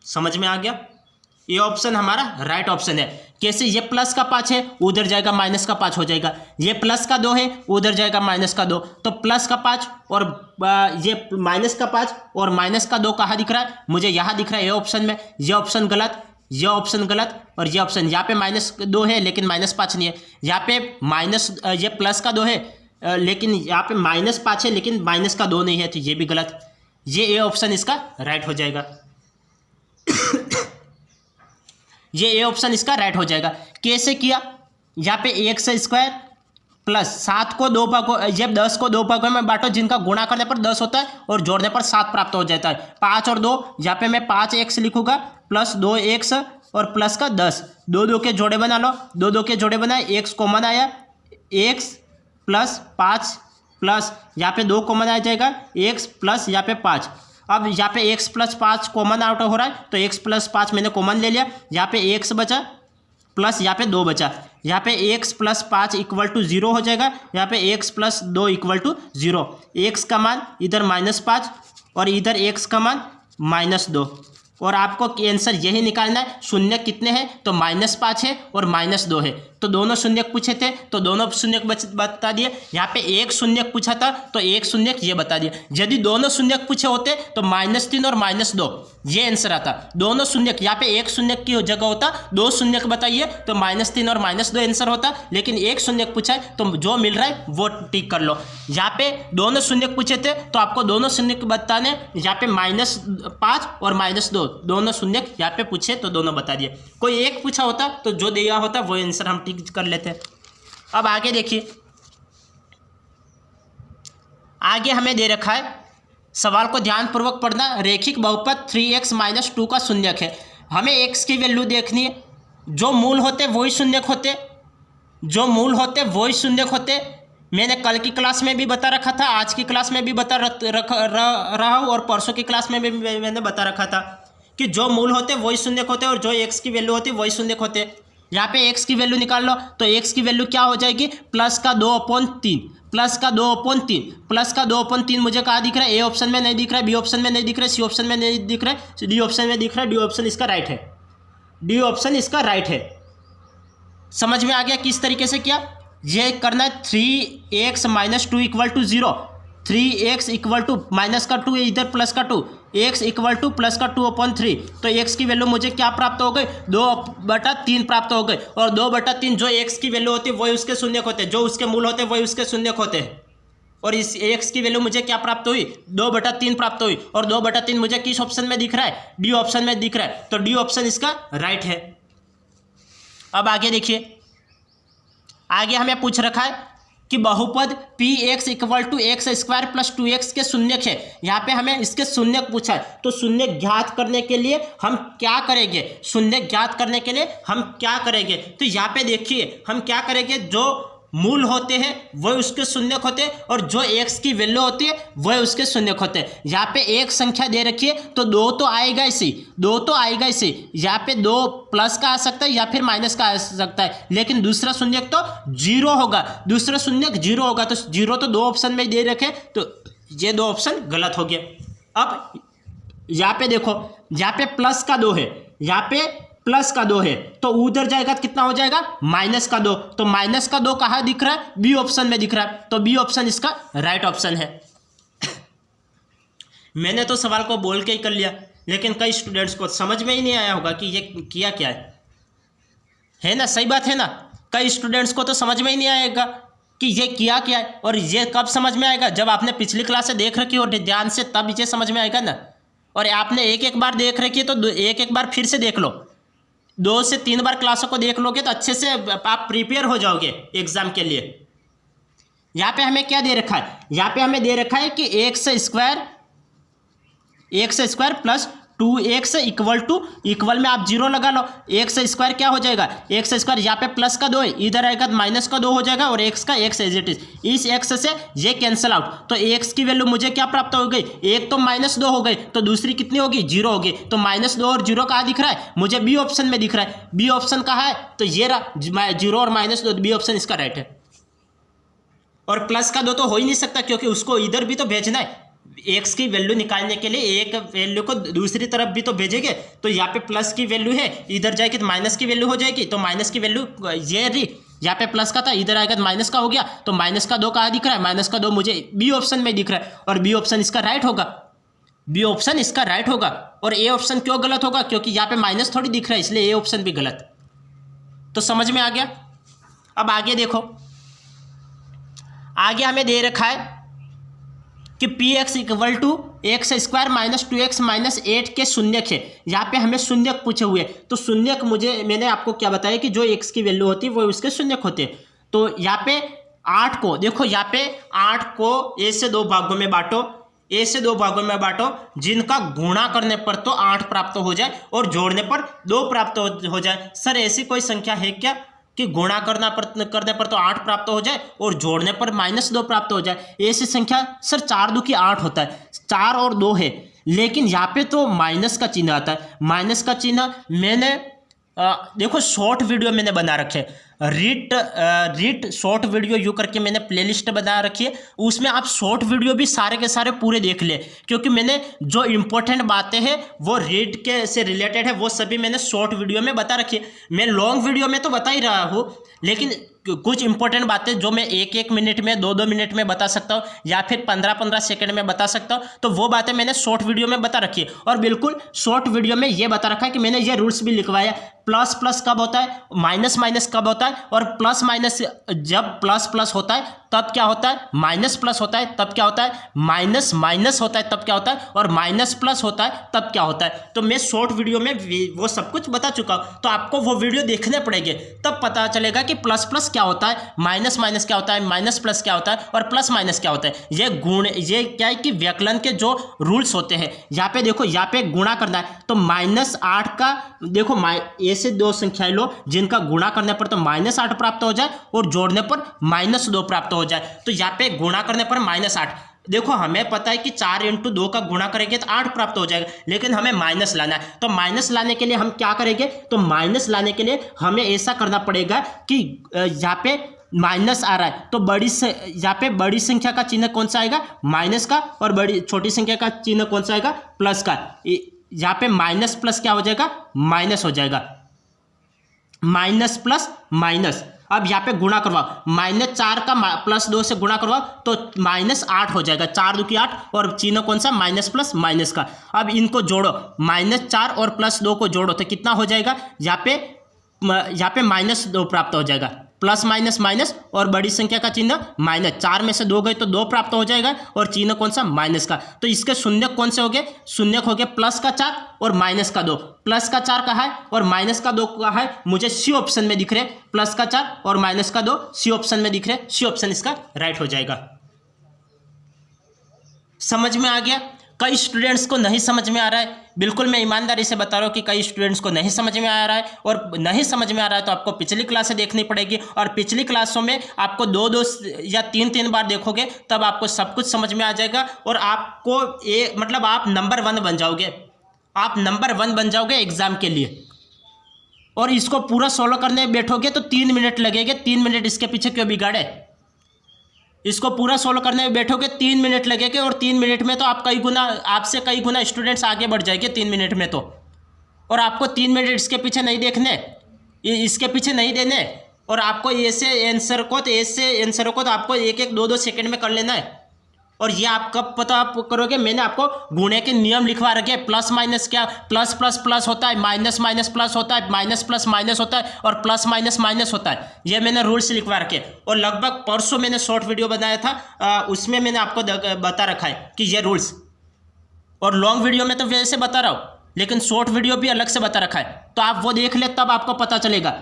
समझ में आ गया? ये ऑप्शन हमारा राइट ऑप्शन है। कैसे? ये प्लस का 5 है, उधर जाएगा -5 हो जाएगा। ये प्लस का 2 है, उधर जाएगा -2। तो प्लस का 5 और ये -5 और -2 कहाँ दिख रहा है? मुझे यहाँ दिख रहा है, ये ऑप्शन में। ये ऑप्शन गलत, ये ऑप्शन गलत और ये ऑप्शन। यहाँ पे -2 है लेकिन -5 नहीं है। यहाँ पे ये प्लस का 2 है लेकिन यहाँ पे -5 है लेकिन -2 नहीं है, तो ये भी गलत। ये ए ऑप्शन इसका राइट हो जाएगा। ये ए ऑप्शन इसका राइट हो जाएगा। कैसे किया? यहाँ पे x² + 7 को 2 भागों, ये 10 को 2 भागों में बांटो जिनका गुणा करने पर 10 होता है और जोड़ने पर 7 प्राप्त हो जाता है। 5 और 2, यहाँ पे मैं 5x लिखूंगा + 2x और प्लस का 10। 2 के जोड़े बना लो, 2 के जोड़े बनाए, x कॉमन आया, x + 5 प्लस यहाँ पे 2 कॉमन आ जाएगा, x + यहाँ पे 5। अब यहाँ पे x + 5 कॉमन आउट हो रहा है तो x + 5 मैंने कॉमन ले लिया। यहाँ पे x बचा प्लस यहाँ पे 2 बचा। यहाँ पे x + 5 = 0 हो जाएगा। यहाँ पे x + 2 = 0। x का मान इधर -5 और इधर x का मान -2। और आपको आंसर यही निकालना है। शून्य कितने हैं? तो -5 है और -2 है। तो दोनों शून्यक पूछे थे तो दोनों शून्यक बता दिए। यहाँ पे एक शून्यक पूछा था तो एक शून्यक ये बता दिया। यदि दोनों शून्यक पूछे होते तो -3 और -2 ये आंसर आता। दोनों शून्यक, यहाँ पे एक शून्यक की जगह होता 2 शून्यक बताइए तो -3 और -2 आंसर होता। लेकिन एक शून्यक पूछा है तो जो मिल रहा है वो टिक कर लो। यहाँ पे दोनों शून्यक पूछे थे तो आपको दोनों शून्यक बताने। यहाँ पे -5 और -2 दोनों शून्यक यहाँ पे पूछे तो दोनों बता दिए। कोई एक पूछा होता तो जो दिया होता वो आंसर हम टिक कर लेते। अब आगे देखिए, आगे हमें दे रखा है, सवाल को ध्यानपूर्वक पढ़ना। रेखिक बहुपद 3x - 2 का शून्यक है। हमें x की वैल्यू देखनी है। जो मूल होते वही शून्यक होते, जो मूल होते वही शून्यक होते। मैंने कल की क्लास में भी बता रखा था, आज की क्लास में भी बता रहा हूँ और परसों की क्लास में भी मैंने बता रखा था कि जो मूल होते वही शून्यक होते और जो x की वैल्यू होती वही शून्यक होते। यहाँ पे x की वैल्यू निकाल लो तो x की वैल्यू क्या हो जाएगी? +2/3, +2/3, +2/3 मुझे कहाँ दिख रहा है? ए ऑप्शन में नहीं दिख रहा है, बी ऑप्शन में नहीं दिख रहा है, सी ऑप्शन में नहीं दिख रहा है, डी ऑप्शन में दिख रहा है। डी ऑप्शन इसका राइट है, डी ऑप्शन इसका राइट है। समझ में आ गया किस तरीके से किया? ये करना है 3x - 2 = 0। 3x = -2 इधर +2, x = +2/3। तो x की वैल्यू मुझे क्या प्राप्त हो गई? 2/3 प्राप्त हो गई। और 2/3 जो x की वैल्यू होती है वही उसके शून्यक होते हैं, जो उसके मूल होते हैं वही उसके शून्यक होते हैं। और इस एक्स की वैल्यू मुझे क्या प्राप्त हुई, 2/3 प्राप्त हुई। और 2/3 मुझे किस ऑप्शन में दिख रहा है, डी ऑप्शन में दिख रहा है। तो डी ऑप्शन इसका राइट है। अब आगे देखिए, आगे हमें पूछ रखा है कि बहुपद P X equal to X square plus 2x के शून्यक है। यहाँ पे हमें इसके शून्यक पूछा है, तो शून्यक ज्ञात करने के लिए हम क्या करेंगे, शून्यक ज्ञात करने के लिए हम क्या करेंगे, तो यहाँ पे देखिए हम क्या करेंगे, जो मूल होते हैं वह उसके शून्यक होते हैं और जो x की वैल्यू होती है वह उसके शून्यक होते हैं। यहाँ पे एक संख्या दे रखी है तो 2 तो आएगा इसी, 2 तो आएगा इसी। यहाँ पे 2 प्लस का आ सकता है या फिर माइनस का आ सकता है, लेकिन दूसरा शून्यक तो 0 होगा, दूसरा शून्यक 0 होगा। तो 0 तो 2 ऑप्शन में दे रखे, तो ये 2 ऑप्शन गलत हो गया। अब यहाँ पे देखो, यहाँ पे प्लस का 2 है, यहाँ पे प्लस का 2 है, तो उधर जाएगा तो कितना हो जाएगा, माइनस का 2। तो माइनस का 2 कहाँ दिख रहा है, बी ऑप्शन में दिख रहा है। तो बी ऑप्शन इसका राइट ऑप्शन है। मैंने तो सवाल को बोल के ही कर लिया, लेकिन कई स्टूडेंट्स को समझ में ही नहीं आया होगा कि ये किया क्या है ना। सही बात है ना, कई स्टूडेंट्स को तो समझ में ही नहीं आएगा कि ये किया क्या है। और ये कब समझ में आएगा, जब आपने पिछली क्लास से देख रखी और ध्यान से, तब ये समझ में आएगा ना। और आपने एक बार देख रखी है तो एक बार फिर से देख लो, 2 से 3 बार क्लासों को देख लोगे तो अच्छे से आप प्रिपेयर हो जाओगे एग्जाम के लिए। यहाँ पे हमें क्या दे रखा है, यहाँ पे हमें दे रखा है कि x square plus 2x equal में आप 0 लगा लो। एक्स स्क्वायर क्या हो जाएगा, एक्स स्क्वायर यहाँ पे प्लस का 2 है, इधर आएगा तो माइनस का 2 हो जाएगा और एक्स का एक्स एज इट इज। इस एक्स से ये कैंसिल आउट, तो एक्स की वैल्यू मुझे क्या प्राप्त हो गई, एक तो -2 हो गई, तो दूसरी कितनी होगी, 0 होगी। तो -2 और 0 कहाँ दिख रहा है, मुझे बी ऑप्शन में दिख रहा है। बी ऑप्शन कहाँ है, तो ये रहा 0 और -2, बी ऑप्शन इसका राइट है। और प्लस का 2 तो हो ही नहीं सकता, क्योंकि उसको इधर भी तो भेजना है। एक्स की वैल्यू निकालने के लिए एक वैल्यू को दूसरी तरफ भी तो भेजेंगे। तो यहाँ पे प्लस की वैल्यू है, इधर जाएगी तो माइनस की वैल्यू हो जाएगी। तो माइनस की वैल्यू ये रही, यहाँ पे प्लस का था, इधर आएगा तो माइनस का हो गया। तो माइनस का 2 कहाँ दिख रहा है, माइनस का 2 मुझे बी ऑप्शन में दिख रहा है, और बी ऑप्शन इसका राइट होगा। बी ऑप्शन इसका राइट होगा। और ए ऑप्शन क्यों गलत होगा, क्योंकि यहाँ पे माइनस थोड़ी दिख रहा है, इसलिए ए ऑप्शन भी गलत। तो समझ में आ गया। अब आगे देखो, आगे हमें दे रखा है कि P X equal to X square minus 2x minus 8 के शून्यक है। यहाँ पे हमें शून्यक पूछे हुए, तो शून्यक मैंने आपको क्या बताया कि जो x की वैल्यू होती है वो उसके शून्यक होते हैं। तो यहाँ पे 8 को देखो, यहाँ पे 8 को a से 2 भागों में बांटो, a से 2 भागों में बांटो, जिनका गुणा करने पर तो 8 प्राप्त हो जाए और जोड़ने पर 2 प्राप्त हो जाए। सर ऐसी कोई संख्या है क्या कि गुणा करने पर तो 8 प्राप्त हो जाए और जोड़ने पर -2 प्राप्त हो जाए? ऐसी संख्या सर 4 2 की 8 होता है, 4 और 2 है, लेकिन यहाँ पे तो माइनस का चिन्ह आता है। माइनस का चिन्ह मैंने देखो शॉर्ट वीडियो मैंने बना रखे, रीट शॉर्ट वीडियो यू करके मैंने प्लेलिस्ट बना रखी है, उसमें आप शॉर्ट वीडियो भी सारे के सारे पूरे देख ले, क्योंकि मैंने जो इंपॉर्टेंट बातें हैं वो रीट के से रिलेटेड है, वो सभी मैंने शॉर्ट वीडियो में बता रखी है। मैं लॉन्ग वीडियो में तो बता ही रहा हूँ, लेकिन कुछ इंपॉर्टेंट बातें जो मैं 1-1 मिनट में 2-2 मिनट में बता सकता हूँ या फिर 15-15 सेकंड में बता सकता हूँ, तो वो बातें मैंने शॉर्ट वीडियो में बता रखी है। और बिल्कुल शॉर्ट वीडियो में ये बता रखा है कि मैंने ये रूल्स भी लिखवाया, प्लस प्लस कब होता है, माइनस माइनस कब होता है, और प्लस माइनस जब प्लस प्लस होता है तब क्या होता है, माइनस प्लस होता है तब क्या होता है, माइनस माइनस होता है तब क्या होता है, और माइनस प्लस होता है तब क्या होता है। तो मैं शॉर्ट वीडियो में वो सब कुछ बता चुका हूँ, तो आपको वो वीडियो देखने पड़ेंगे, तब पता चलेगा कि प्लस प्लस क्या होता है, माइनस माइनस क्या होता है, माइनस प्लस क्या होता है, और प्लस माइनस क्या होता है। ये क्या है कि व्याकरण के जो रूल्स होते हैं, यहाँ पे देखो, यहाँ पे गुणा करना है, तो -8 का देखो ऐसे 2 संख्याएं लो जिनका गुणा करने पर तो -8 प्राप्त हो जाए और जोड़ने पर -2 प्राप्त हो जाए। तो यहाँ पे गुणा करने पर -8, देखो हमें पता है कि 4 × 2 का गुणा करेंगे तो 8 प्राप्त हो जाएगा, लेकिन हमें माइनस लाना है। तो माइनस लाने के लिए हम क्या करेंगे, तो माइनस लाने के लिए हमें ऐसा करना पड़ेगा कि यहाँ पे माइनस आ रहा है, तो यहाँ पे बड़ी संख्या का चिन्ह कौन सा आएगा, माइनस का, और छोटी संख्या का चिन्ह कौन सा आएगा, प्लस का। यहाँ पे माइनस प्लस क्या हो जाएगा, माइनस हो जाएगा, माइनस प्लस माइनस। अब यहाँ पे गुणा करवाओ, -4 का +2 से गुणा करवाओ तो -8 हो जाएगा, 4 2 की 8, और चिन्ह कौन सा, माइनस प्लस माइनस का। अब इनको जोड़ो, -4 और +2 को जोड़ो तो कितना हो जाएगा, यहाँ पे -2 प्राप्त हो जाएगा। प्लस माइनस माइनस और बड़ी संख्या का चिन्ह माइनस। 4 में से 2 गए तो 2 प्राप्त हो जाएगा और चिन्ह कौन सा, माइनस का। तो इसके शून्यक कौन से हो गए, शून्यक हो गए प्लस का 4 और माइनस का 2। प्लस का 4 कहाँ है और माइनस का 2 कहाँ है, मुझे सी ऑप्शन में दिख रहे। प्लस का 4 और माइनस का 2 सी ऑप्शन में दिख रहे। सी ऑप्शन इसका राइट हो जाएगा। समझ में आ गया। कई स्टूडेंट्स को नहीं समझ में आ रहा है, बिल्कुल मैं ईमानदारी से बता रहा हूँ कि कई स्टूडेंट्स को नहीं समझ में आ रहा है, और नहीं समझ में आ रहा है तो आपको पिछली क्लासें देखनी पड़ेगी, और पिछली क्लासों में आपको 2-2 या 3-3 बार देखोगे तब आपको सब कुछ समझ में आ जाएगा, और आपको मतलब आप नंबर 1 बन जाओगे। आप नंबर 1 बन जाओगे एग्जाम के लिए। और इसको पूरा सोल्व करने बैठोगे तो 3 मिनट लगेंगे। 3 मिनट इसके पीछे क्यों बिगाड़े, इसको पूरा सोल्व करने में बैठोगे 3 मिनट लगेंगे, और 3 मिनट में तो आप आपसे कई गुना स्टूडेंट्स आगे बढ़ जाएंगे 3 मिनट में तो। और आपको 3 मिनट इसके पीछे नहीं देखने, इसके पीछे नहीं देने, और आपको ऐसे आंसर को तो आपको 1-1, 2-2 सेकंड में कर लेना है। और ये आप कब पता आप करोगे, मैंने आपको गुणे के नियम लिखवा रखे। प्लस माइनस क्या, प्लस प्लस प्लस होता है, माइनस माइनस प्लस होता है, माइनस प्लस माइनस होता है, और प्लस माइनस माइनस होता है। ये मैंने रूल्स लिखवा रखे। और लगभग परसों मैंने शॉर्ट वीडियो बनाया था, उसमें मैंने आपको बता रखा है कि ये रूल्स। और लॉन्ग वीडियो में तो वैसे बता रहा हूँ, लेकिन शॉर्ट वीडियो भी अलग से बता रखा है, तो आप वो देख ले तब आपको पता चलेगा।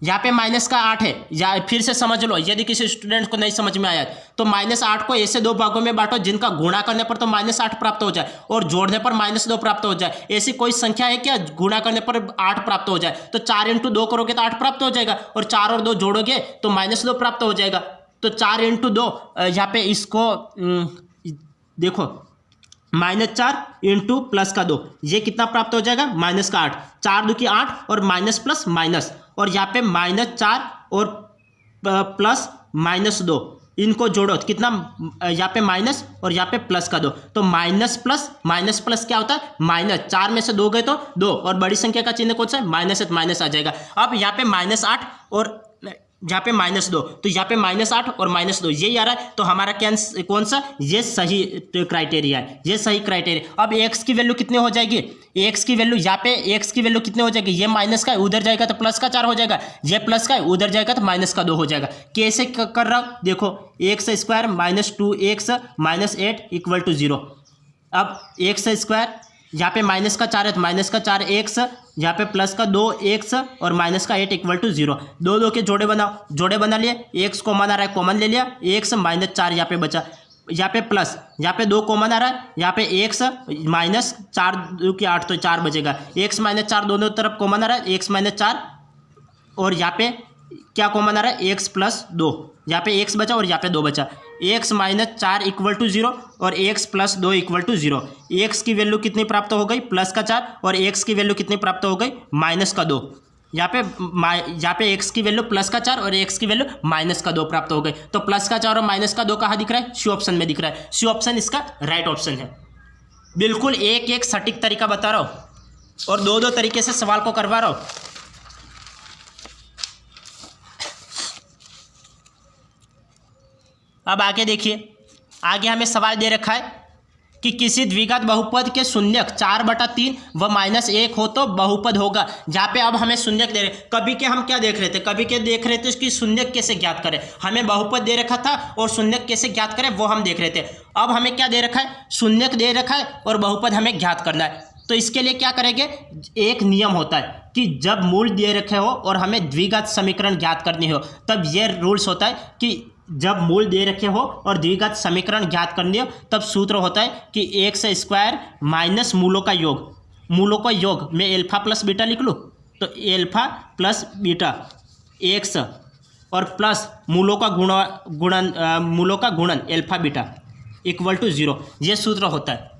यहाँ पे माइनस का 8 है, या फिर से समझ लो यदि किसी स्टूडेंट को नहीं समझ में आया तो -8 को ऐसे 2 भागों में बांटो जिनका गुणा करने पर तो -8 प्राप्त हो जाए और जोड़ने पर -2 प्राप्त हो जाए। ऐसी कोई संख्या है क्या गुणा करने पर 8 प्राप्त हो जाए? तो 4 × 2 करोगे तो 8 प्राप्त हो जाएगा, और 4 और 2 जोड़ोगे तो -2 प्राप्त हो जाएगा। तो 4 × 2, यहाँ पे इसको देखो, -4 × प्लस का 2, ये कितना प्राप्त हो जाएगा, -8। 4 2 की 8 और माइनस प्लस माइनस, और यहाँ पे -4 और प्लस -2 इनको जोड़ो तो कितना, यहाँ पे माइनस और यहाँ पे प्लस का 2, तो माइनस प्लस क्या होता है, माइनस। 4 में से 2 गए तो 2, और बड़ी संख्या का चिन्ह कौन सा है, माइनस है, तो माइनस आ जाएगा। अब यहाँ पे -8 और यहाँ पे -2, तो यहाँ पे -8 और -2 यही आ रहा है। तो हमारा कौन सा, ये सही क्राइटेरिया है, ये सही क्राइटेरिया। अब x की वैल्यू कितनी हो जाएगी, x की वैल्यू यहाँ पे x की वैल्यू कितनी हो जाएगी, ये माइनस का है, उधर जाएगा तो प्लस का 4 हो जाएगा, ये प्लस का है, उधर जाएगा तो माइनस का 2 हो जाएगा। कैसे कर रहा हूँ देखो, x² -2x -8 = 0। अब x², यहाँ पे माइनस का 4 है तो माइनस का 4x, यहाँ पे प्लस का 2x और माइनस का 8 = 0। 2 के जोड़े बनाओ, जोड़े बना लिए, x कॉमन आ रहा है, कॉमन ले लिया, x -4 यहाँ पे बचा, यहाँ पे प्लस, यहाँ पे 2 कॉमन आ रहा है, यहाँ पे x -4 2 की 8 तो 4 बचेगा, x -4 दोनों तरफ कॉमन आ रहा है, x -4, और यहाँ पे क्या कॉमन आ रहा है, x + 2, यहाँ पे x बचा और यहाँ पे 2 बचा, x -4 = 0 और x + 2 = 0। x की वैल्यू कितनी प्राप्त हो गई, प्लस का 4, और x की वैल्यू कितनी प्राप्त हो गई, माइनस का 2। यहाँ पे x की वैल्यू प्लस का 4 और x की वैल्यू माइनस का 2 प्राप्त हो गई। तो प्लस का 4 और माइनस का 2 कहाँ दिख रहा है, सी ऑप्शन में दिख रहा है। सी ऑप्शन इसका राइट ऑप्शन है। बिल्कुल एक सटीक तरीका बता रहा हूँ और 2 तरीके से सवाल को करवा रहा हूँ। अब आगे देखिए, आगे हमें सवाल दे रखा है कि किसी द्विघात बहुपद के शून्यक 4/3 व -1 हो तो बहुपद होगा। जहाँ पे अब हमें शून्यक दे रहे, कभी के हम क्या देख रहे थे, कभी के देख रहे थे कि शून्यक कैसे ज्ञात करें। हमें बहुपद दे रखा था और शून्यक कैसे ज्ञात करें वो हम देख रहे थे। अब हमें क्या दे रखा है, शून्यक दे रखा है और बहुपद हमें ज्ञात करना है। तो इसके लिए क्या करेंगे, एक नियम होता है कि जब मूल दे रखे हो और हमें द्विघात समीकरण ज्ञात करनी हो तब ये रूल्स होता है कि जब मूल दे रखे हो और द्विघात समीकरण ज्ञात करनी हो तब सूत्र होता है कि x² माइनस मूलों का योग, मूलों का योग मैं अल्फा प्लस बीटा लिख लूँ, तो अल्फा प्लस बीटा x और प्लस मूलों का गुणन अल्फा बीटा = 0। ये सूत्र होता है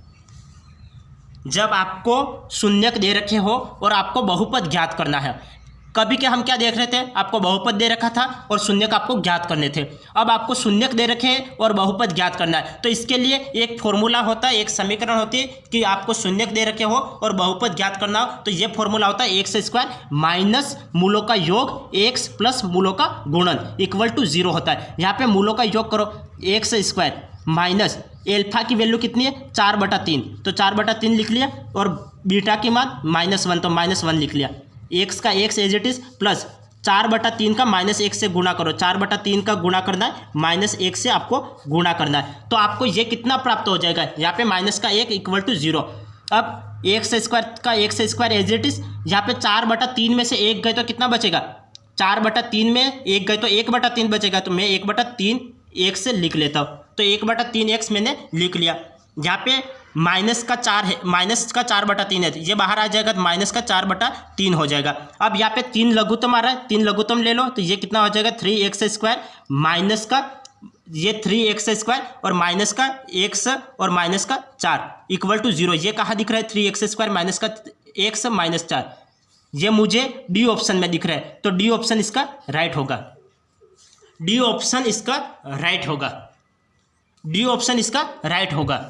जब आपको शून्यक दे रखे हो और आपको बहुपद ज्ञात करना है। कभी के हम क्या देख रहे थे, आपको बहुपद दे रखा था और शून्यक आपको ज्ञात करने थे। अब आपको शून्यक दे रखे हैं और बहुपद ज्ञात करना है, तो इसके लिए एक फॉर्मूला होता है, एक समीकरण होती है कि आपको शून्यक दे रखे हो और बहुपद ज्ञात करना हो, तो ये फॉर्मूला होता है x² माइनस मूलों का योग x प्लस मूलों का गुणन = 0 होता है। यहाँ पे मूलों का योग करो, x² माइनस अल्फा की वैल्यू कितनी है, 4/3, तो 4/3 लिख लिया, और बीटा की मान -1 तो -1 लिख लिया, x का x as it is plus 4/3 का -1 से गुणा करो, 4/3 का गुणा करना है, -1 से आपको गुणा करना है, तो आपको ये कितना प्राप्त हो जाएगा, यहाँ पे -1 इक्वल टू 0। अब X square as it is, यहाँ पे 4/3 में से 1 गए तो कितना बचेगा, 4/3 में 1 गए तो 1/3 बचेगा, तो मैं 1/3 1 से लिख लेता हूँ, तो 1/3 x मैंने लिख लिया। यहाँ पे -4 है, -4/3 है, ये बाहर आ जाएगा तो -4/3 हो जाएगा। अब यहाँ पे 3 लघुत्तम आ रहा है, 3 लघुत्तम ले लो, तो ये कितना हो जाएगा 3x² माइनस का ये 3x² और माइनस का x और माइनस का 4 इक्वल टू 0। ये कहाँ दिख रहा है, 3x² माइनस का x माइनस 4, ये मुझे डी ऑप्शन में दिख रहा है, तो डी ऑप्शन इसका राइट होगा, डी ऑप्शन इसका राइट होगा, डी ऑप्शन इसका राइट होगा,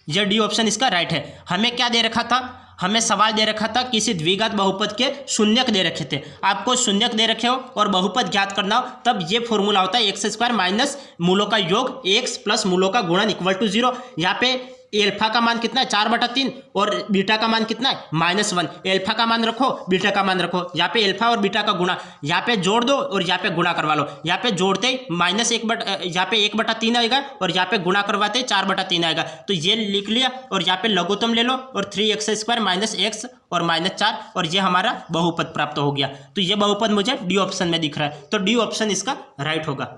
यह डी ऑप्शन इसका राइट है। हमें क्या दे रखा था, हमें सवाल दे रखा था किसी द्विघात बहुपद के शून्यक दे रखे थे, आपको शून्यक दे रखे हो और बहुपद ज्ञात करना हो, तब ये फॉर्मूला होता है x² माइनस मूलों का योग x प्लस मूलों का गुणन इक्वल टू 0। यहाँ पे एल्फा का मान कितना है 4/3 और बीटा का मान कितना है -1। एल्फा का मान रखो, बीटा का मान रखो, यहाँ पे एल्फा और बीटा का गुणा यहाँ पे जोड़ दो और यहाँ पे गुणा करवा लो। यहाँ पे जोड़ते ही यहाँ पे 1/3 आएगा और यहाँ पे गुणा करवाते ही 4/3 आएगा, तो ये लिख लिया। और यहाँ पे लघुत्तम ले लो और 3x² माइनस x और -4, और ये हमारा बहुपद प्राप्त हो गया। तो ये बहुपद मुझे डी ऑप्शन में दिख रहा है, तो डी ऑप्शन इसका राइट होगा,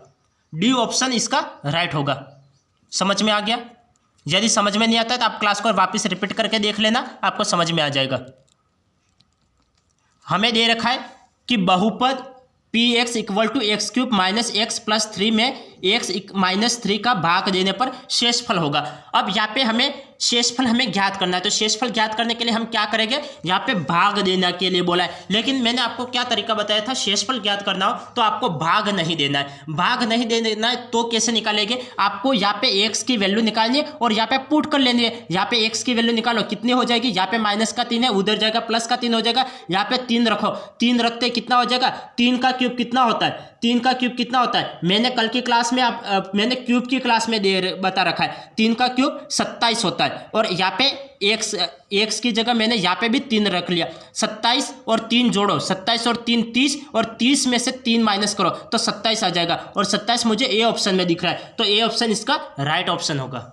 डी ऑप्शन इसका राइट होगा। समझ में आ गया? यदि समझ में नहीं आता है तो आप क्लास को वापस रिपीट करके देख लेना, आपको समझ में आ जाएगा। हमें दे रखा है कि बहुपद px equal to x³ minus x plus 3 में x माइनस 3 का भाग देने पर शेषफल होगा। अब यहाँ पे हमें शेषफल हमें ज्ञात करना है, तो शेषफल ज्ञात करने के लिए हम क्या करेंगे, यहाँ पे भाग देने के लिए बोला है, लेकिन मैंने आपको क्या तरीका बताया था, शेषफल ज्ञात करना हो तो आपको भाग नहीं देना है। भाग नहीं देना है तो कैसे निकालेंगे, आपको यहाँ पे x की वैल्यू निकालनी है और यहाँ पे पुट कर लेनी है। यहाँ पे x की वैल्यू निकालो, कितनी हो जाएगी, यहाँ पे -3 है, उधर जाएगा +3 हो जाएगा, यहाँ पे 3 रखो, 3 रखते कितना हो जाएगा, 3 का क्यूब कितना होता है, 3 का क्यूब कितना होता है, मैंने कल की क्लास में मैंने क्यूब की क्लास में बता रखा है, 3 का क्यूब 27 होता है। और यहाँ पे x की जगह मैंने यहाँ पे भी 3 रख लिया, 27 और 3 जोड़ो, 27 और 3 30, और 30 में से 3 माइनस करो तो 27 आ जाएगा, और 27 मुझे ए ऑप्शन में दिख रहा है, तो ए ऑप्शन इसका राइट ऑप्शन होगा,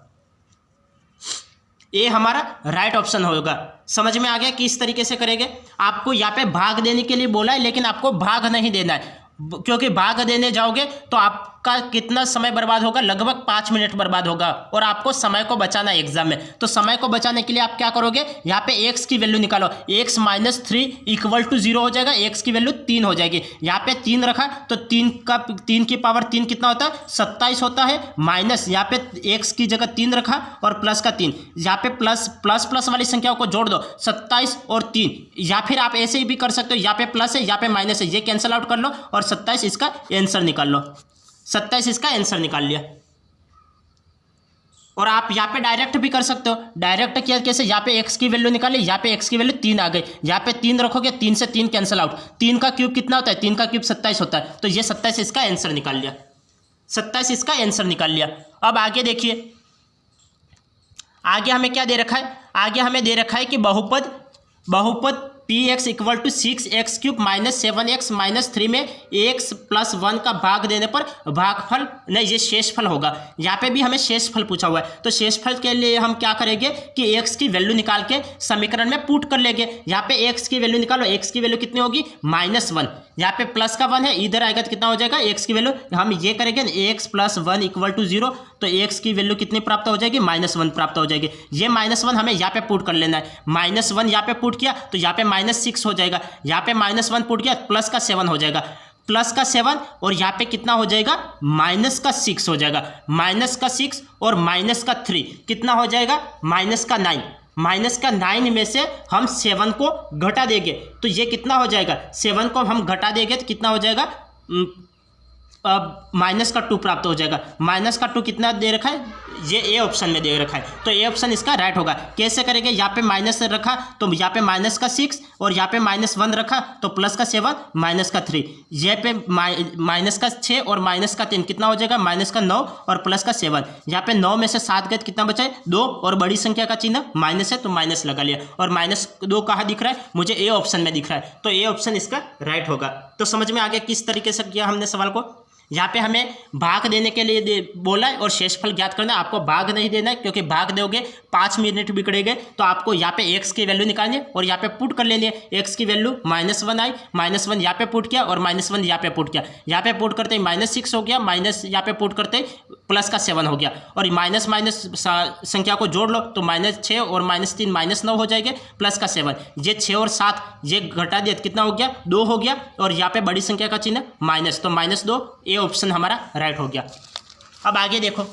ए हमारा राइट ऑप्शन होगा। समझ में आ गया कि इस तरीके से करेंगे। आपको यहाँ पे भाग देने के लिए बोला है, लेकिन आपको भाग नहीं देना है, क्योंकि भाग देने जाओगे तो आपका कितना समय बर्बाद होगा, लगभग 5 मिनट बर्बाद होगा, और आपको समय को बचाना है एग्जाम में। तो समय को बचाने के लिए आप क्या करोगे, यहाँ पे x की वैल्यू निकालो, x माइनस 3 इक्वल टू 0 हो जाएगा, x की वैल्यू 3 हो जाएगी। यहाँ पे 3 रखा तो 3 की पावर 3 कितना होता है, 27 होता है, माइनस यहाँ पे x की जगह 3 रखा और प्लस का 3, यहाँ पे प्लस वाली संख्याओं को जोड़ दो, 27 और 3, या फिर आप ऐसे ही भी कर सकते हो, यहाँ पे प्लस है यहाँ पे माइनस है, ये कैंसिल आउट कर लो और 27 इसका आंसर निकाल लो, 27 इसका आंसर निकाल लिया। और आप यहाँ पे डायरेक्ट भी कर सकते हो, डायरेक्ट किया कैसे, यहाँ पे x की वैल्यू निकाली, यहाँ पे x की वैल्यू 3 आ गई, यहाँ पे 3 रखोगे, 3 से 3 कैंसिल आउट, 3 का क्यूब कितना होता है, 3 का क्यूब 27 होता है, तो ये 27 इसका आंसर निकाल लिया, 27 इसका आंसर निकाल लिया। अब आगे देखिए, आगे हमें क्या दे रखा है, आगे हमें दे रखा है कि बहुपद px equal to 6x³ minus 7x minus 3 में x प्लस 1 का भाग देने पर भागफल नहीं, ये शेषफल होगा। यहाँ पे भी हमें शेषफल पूछा हुआ है, तो शेषफल के लिए हम क्या करेंगे कि x की वैल्यू निकाल के समीकरण में पुट कर लेंगे। यहाँ पे x की वैल्यू निकालो, x की वैल्यू कितनी होगी, -1, यहाँ पे प्लस का 1 है, इधर आएगा तो कितना हो जाएगा, x की वैल्यू हम ये करेंगे x प्लस 1 इक्वल टू 0, तो x की वैल्यू कितनी प्राप्त हो जाएगी, -1 प्राप्त हो जाएगी। ये -1 हमें यहाँ पे पुट कर लेना है, -1 यहाँ पे पुट किया तो यहाँ पे -6 हो जाएगा, यहाँ पे -1 पुट किया प्लस का 7 हो जाएगा, प्लस का 7 और यहाँ पे कितना हो जाएगा, माइनस का 6 हो जाएगा, माइनस का 6 और माइनस का 3 कितना हो जाएगा, माइनस का 9, माइनस का 9 में से हम 7 को घटा देंगे तो ये कितना हो जाएगा, 7 को हम घटा देंगे तो कितना हो जाएगा, माइनस का 2 प्राप्त हो जाएगा। माइनस का 2 कितना दे रखा है, ये ए ऑप्शन में दे रखा है, तो ए ऑप्शन इसका राइट होगा। कैसे करेंगे, यहाँ पे माइनस रखा तो यहाँ पे माइनस का 6 और यहाँ पे -1 रखा तो प्लस का 7 माइनस का 3, यहाँ पे माइनस का 6 और माइनस का 3 कितना हो जाएगा, माइनस का 9 और प्लस का 7। यहाँ पे 9 में से 7 गए कितना बचा है, 2 और बड़ी संख्या का चिन्ह माइनस है तो माइनस लगा लिया। और -2 कहाँ दिख रहा है, मुझे ए ऑप्शन में दिख रहा है, तो ए ऑप्शन इसका राइट होगा। तो समझ में आ गया किस तरीके से किया हमने सवाल को। यहाँ पे हमें भाग देने के लिए बोला है और शेषफल ज्ञात करना है। आपको भाग नहीं देना है क्योंकि भाग दोगे 5 मिनट बिगड़ेंगे। तो आपको यहाँ पे x की वैल्यू निकालनी है और यहाँ पे पुट कर लेनी है। x की वैल्यू -1 आई, -1 यहाँ पे पुट किया और -1 यहाँ पे पुट किया। यहाँ पे पुट करते ही -6 हो गया, माइनस यहाँ पे पुट करते ही प्लस का 7 हो गया। और माइनस माइनस संख्या को जोड़ लो तो -6 और -3 -9 हो जाएंगे, प्लस का 7। ये 6 और 7 ये घटा दिया कितना हो गया, 2 हो गया। और यहाँ पे बड़ी संख्या का चिन्ह माइनस, तो -2 ए ऑप्शन हमारा राइट हो गया। अब आगे देखो,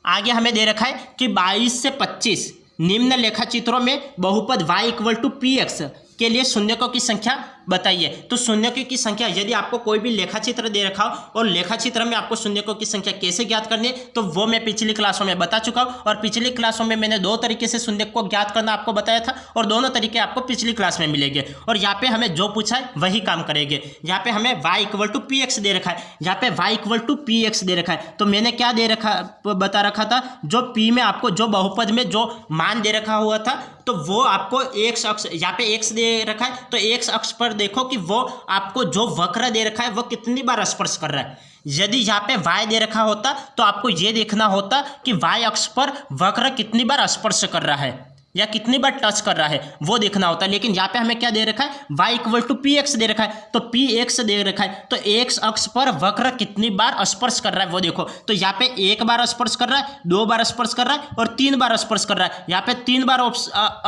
आगे हमें दे रखा है कि 22 से 25 निम्न लेखा चित्रों में बहुपद y = px के लिए शून्यकों की संख्या बताइए। तो शून्यकों की संख्या, यदि आपको कोई भी लेखा चित्र दे रखा हो और लेखा चित्र में आपको शून्यकों की संख्या कैसे ज्ञात करनी है, तो वो मैं पिछली क्लासों में बता चुका हूँ। और पिछली क्लासों में मैंने 2 तरीके से शून्यक को ज्ञात करना आपको बताया था और दोनों तरीके आपको पिछली क्लास में मिलेंगे। और यहाँ पे हमें जो पूछा है वही काम करेंगे। यहाँ पे हमें y = px दे रखा है, यहाँ पे y = px दे रखा है। तो मैंने क्या दे रखा, बता रखा था, जो p में आपको जो बहुपद में जो मान दे रखा हुआ था तो वो आपको x अक्ष, यहाँ पे x दे रखा है तो x अक्ष पर देखो कि वो आपको जो वक्र दे रखा है वो कितनी बार स्पर्श कर रहा है। यदि यहाँ पे y दे रखा होता तो आपको ये देखना होता कि y अक्ष पर वक्र कितनी बार स्पर्श कर रहा है या कितनी बार टच कर रहा है, वो देखना होता है। लेकिन यहाँ पे हमें क्या दे रखा है, y = px दे रखा है, तो px दे रखा है तो x अक्ष पर वक्र कितनी बार स्पर्श कर रहा है वो देखो। तो यहाँ पे 1 बार स्पर्श कर रहा है, 2 बार स्पर्श कर रहा है और 3 बार स्पर्श कर रहा है। यहाँ पे 3 बार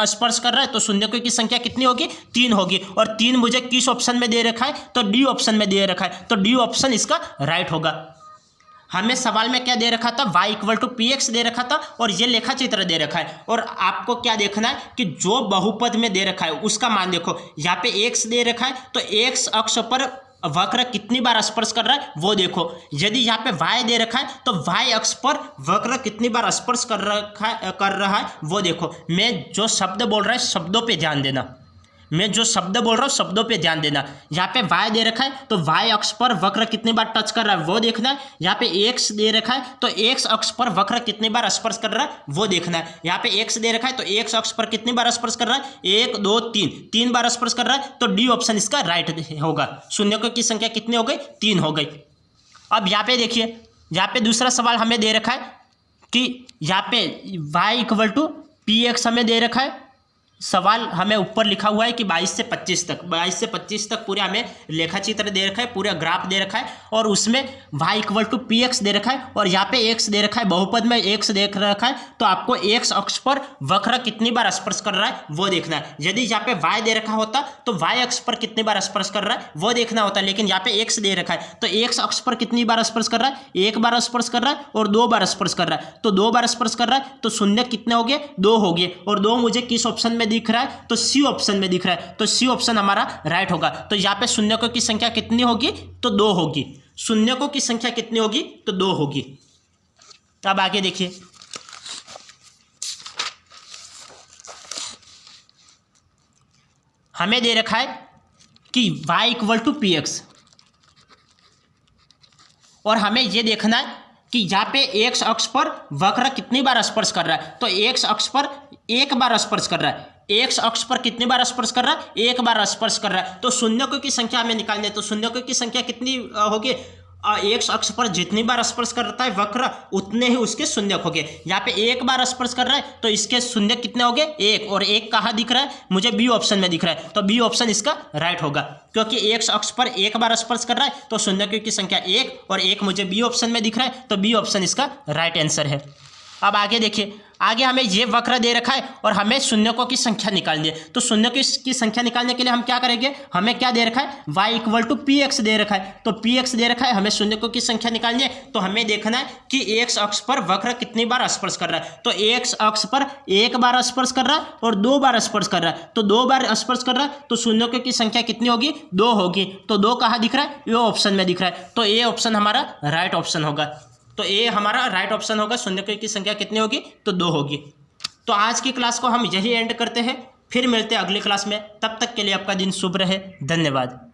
स्पर्श कर रहा है तो शून्यकों की संख्या कितनी होगी, 3 होगी। और 3 मुझे किस ऑप्शन में दे रखा है, तो डी ऑप्शन में दे रखा है, तो डी ऑप्शन इसका राइट होगा। हमें सवाल में क्या दे रखा था, y = px दे रखा था और ये लेखा चित्र दे रखा है। और आपको क्या देखना है कि जो बहुपद में दे रखा है उसका मान देखो। यहाँ पे x दे रखा है तो x अक्ष पर वक्र कितनी बार स्पर्श कर रहा है वो देखो। यदि यहाँ पे y दे रखा है तो y अक्ष पर वक्र कितनी बार स्पर्श कर रहा है वो देखो। मैं जो शब्द बोल रहा है शब्दों पे ध्यान देना, मैं जो शब्द बोल रहा हूँ शब्दों पे ध्यान देना। यहाँ पे y दे रखा है तो y अक्ष पर वक्र कितनी बार टच कर रहा है वो देखना है। यहाँ पे x दे रखा है तो x अक्ष पर वक्र कितनी बार स्पर्श कर रहा है वो देखना है। यहाँ पे x दे रखा है तो x अक्ष पर कितनी बार स्पर्श कर रहा है, 1 2 3 बार स्पर्श कर रहा है, तो डी ऑप्शन इसका राइट होगा। शून्यकों की संख्या कितनी हो गई, 3 हो गई। अब यहाँ पे देखिए, यहाँ पे दूसरा सवाल हमें दे रखा है कि यहाँ पे y = px हमें दे रखा है। सवाल हमें ऊपर लिखा हुआ है कि 22 से 25 तक पूरे हमें लेखा चित्र दे रखा है, पूरा ग्राफ दे रखा है और उसमें y = px दे रखा है और यहाँ पे x दे रखा है, बहुपद में x देख रखा है। तो आपको x अक्ष पर वक्र कितनी बार स्पर्श कर रहा है वो देखना है। यदि यहाँ पे y दे रखा होता तो y अक्ष पर कितनी बार स्पर्श कर रहा है वो देखना होता, लेकिन यहाँ पे x दे रखा है तो x अक्ष पर कितनी बार स्पर्श कर रहा है, 1 बार स्पर्श कर रहा है और 2 बार स्पर्श कर रहा है। तो 2 बार स्पर्श कर रहा है तो शून्य कितने हो गए, 2 हो गए। और 2 मुझे किस ऑप्शन में दिख रहा है, तो सी ऑप्शन में दिख रहा है, तो सी ऑप्शन हमारा राइट होगा। तो यहाँ पे शून्यकों की संख्या कितनी होगी, तो 2 होगी। शून्यकों की संख्या कितनी होगी, तो 2 होगी। अब आगे देखिए, हमें दे रखा है कि y = px और हमें यह देखना है कि यहाँ पे x अक्ष पर वक्र कितनी बार स्पर्श कर रहा है। तो x अक्ष पर 1 बार स्पर्श कर रहा है, x अक्ष पर कितनी बार स्पर्श कर रहा है, 1 बार स्पर्श कर रहा है। तो शून्यकों की संख्या हमें निकालनी है। तो शून्यकों की संख्या कितनी होगी, x अक्ष पर जितनी बार स्पर्श करता है वक्र उतने ही उसके शून्यक हो गए। यहाँ पे 1 बार स्पर्श कर रहा है तो इसके शून्यक कितने हो गए, 1। और 1 कहाँ दिख रहा है, मुझे बी ऑप्शन में दिख रहा है, तो बी ऑप्शन इसका राइट होगा। क्योंकि x अक्ष पर 1 बार स्पर्श कर रहा है तो शून्यकों की संख्या 1 और 1 मुझे बी ऑप्शन में दिख रहा है, तो बी ऑप्शन इसका राइट आंसर है। अब आगे देखिए, आगे हमें ये वक्र दे रखा है और हमें शून्यकों की संख्या निकालनी है। तो शून्यकों की संख्या निकालने के लिए हम क्या करेंगे, हमें क्या दे रखा है, y equal to P X दे रखा है। तो पी एक्स दे रखा है, हमें शून्यकों की संख्या निकालनी है। तो हमें देखना है कि x अक्ष पर वक्र कितनी बार स्पर्श कर रहा है। तो x अक्ष पर एक बार स्पर्श कर रहा है और 2 बार स्पर्श कर रहा है। तो 2 बार स्पर्श कर रहा है तो शून्यकों की संख्या कितनी होगी, 2 होगी। तो 2 कहाँ दिख रहा है, ये ऑप्शन में दिख रहा है। तो ए ऑप्शन हमारा राइट ऑप्शन होगा। तो ए हमारा राइट ऑप्शन होगा। शून्यकों की संख्या कितनी होगी, तो 2 होगी। तो आज की क्लास को हम यही एंड करते हैं, फिर मिलते हैं अगली क्लास में। तब तक के लिए आपका दिन शुभ रहे। धन्यवाद।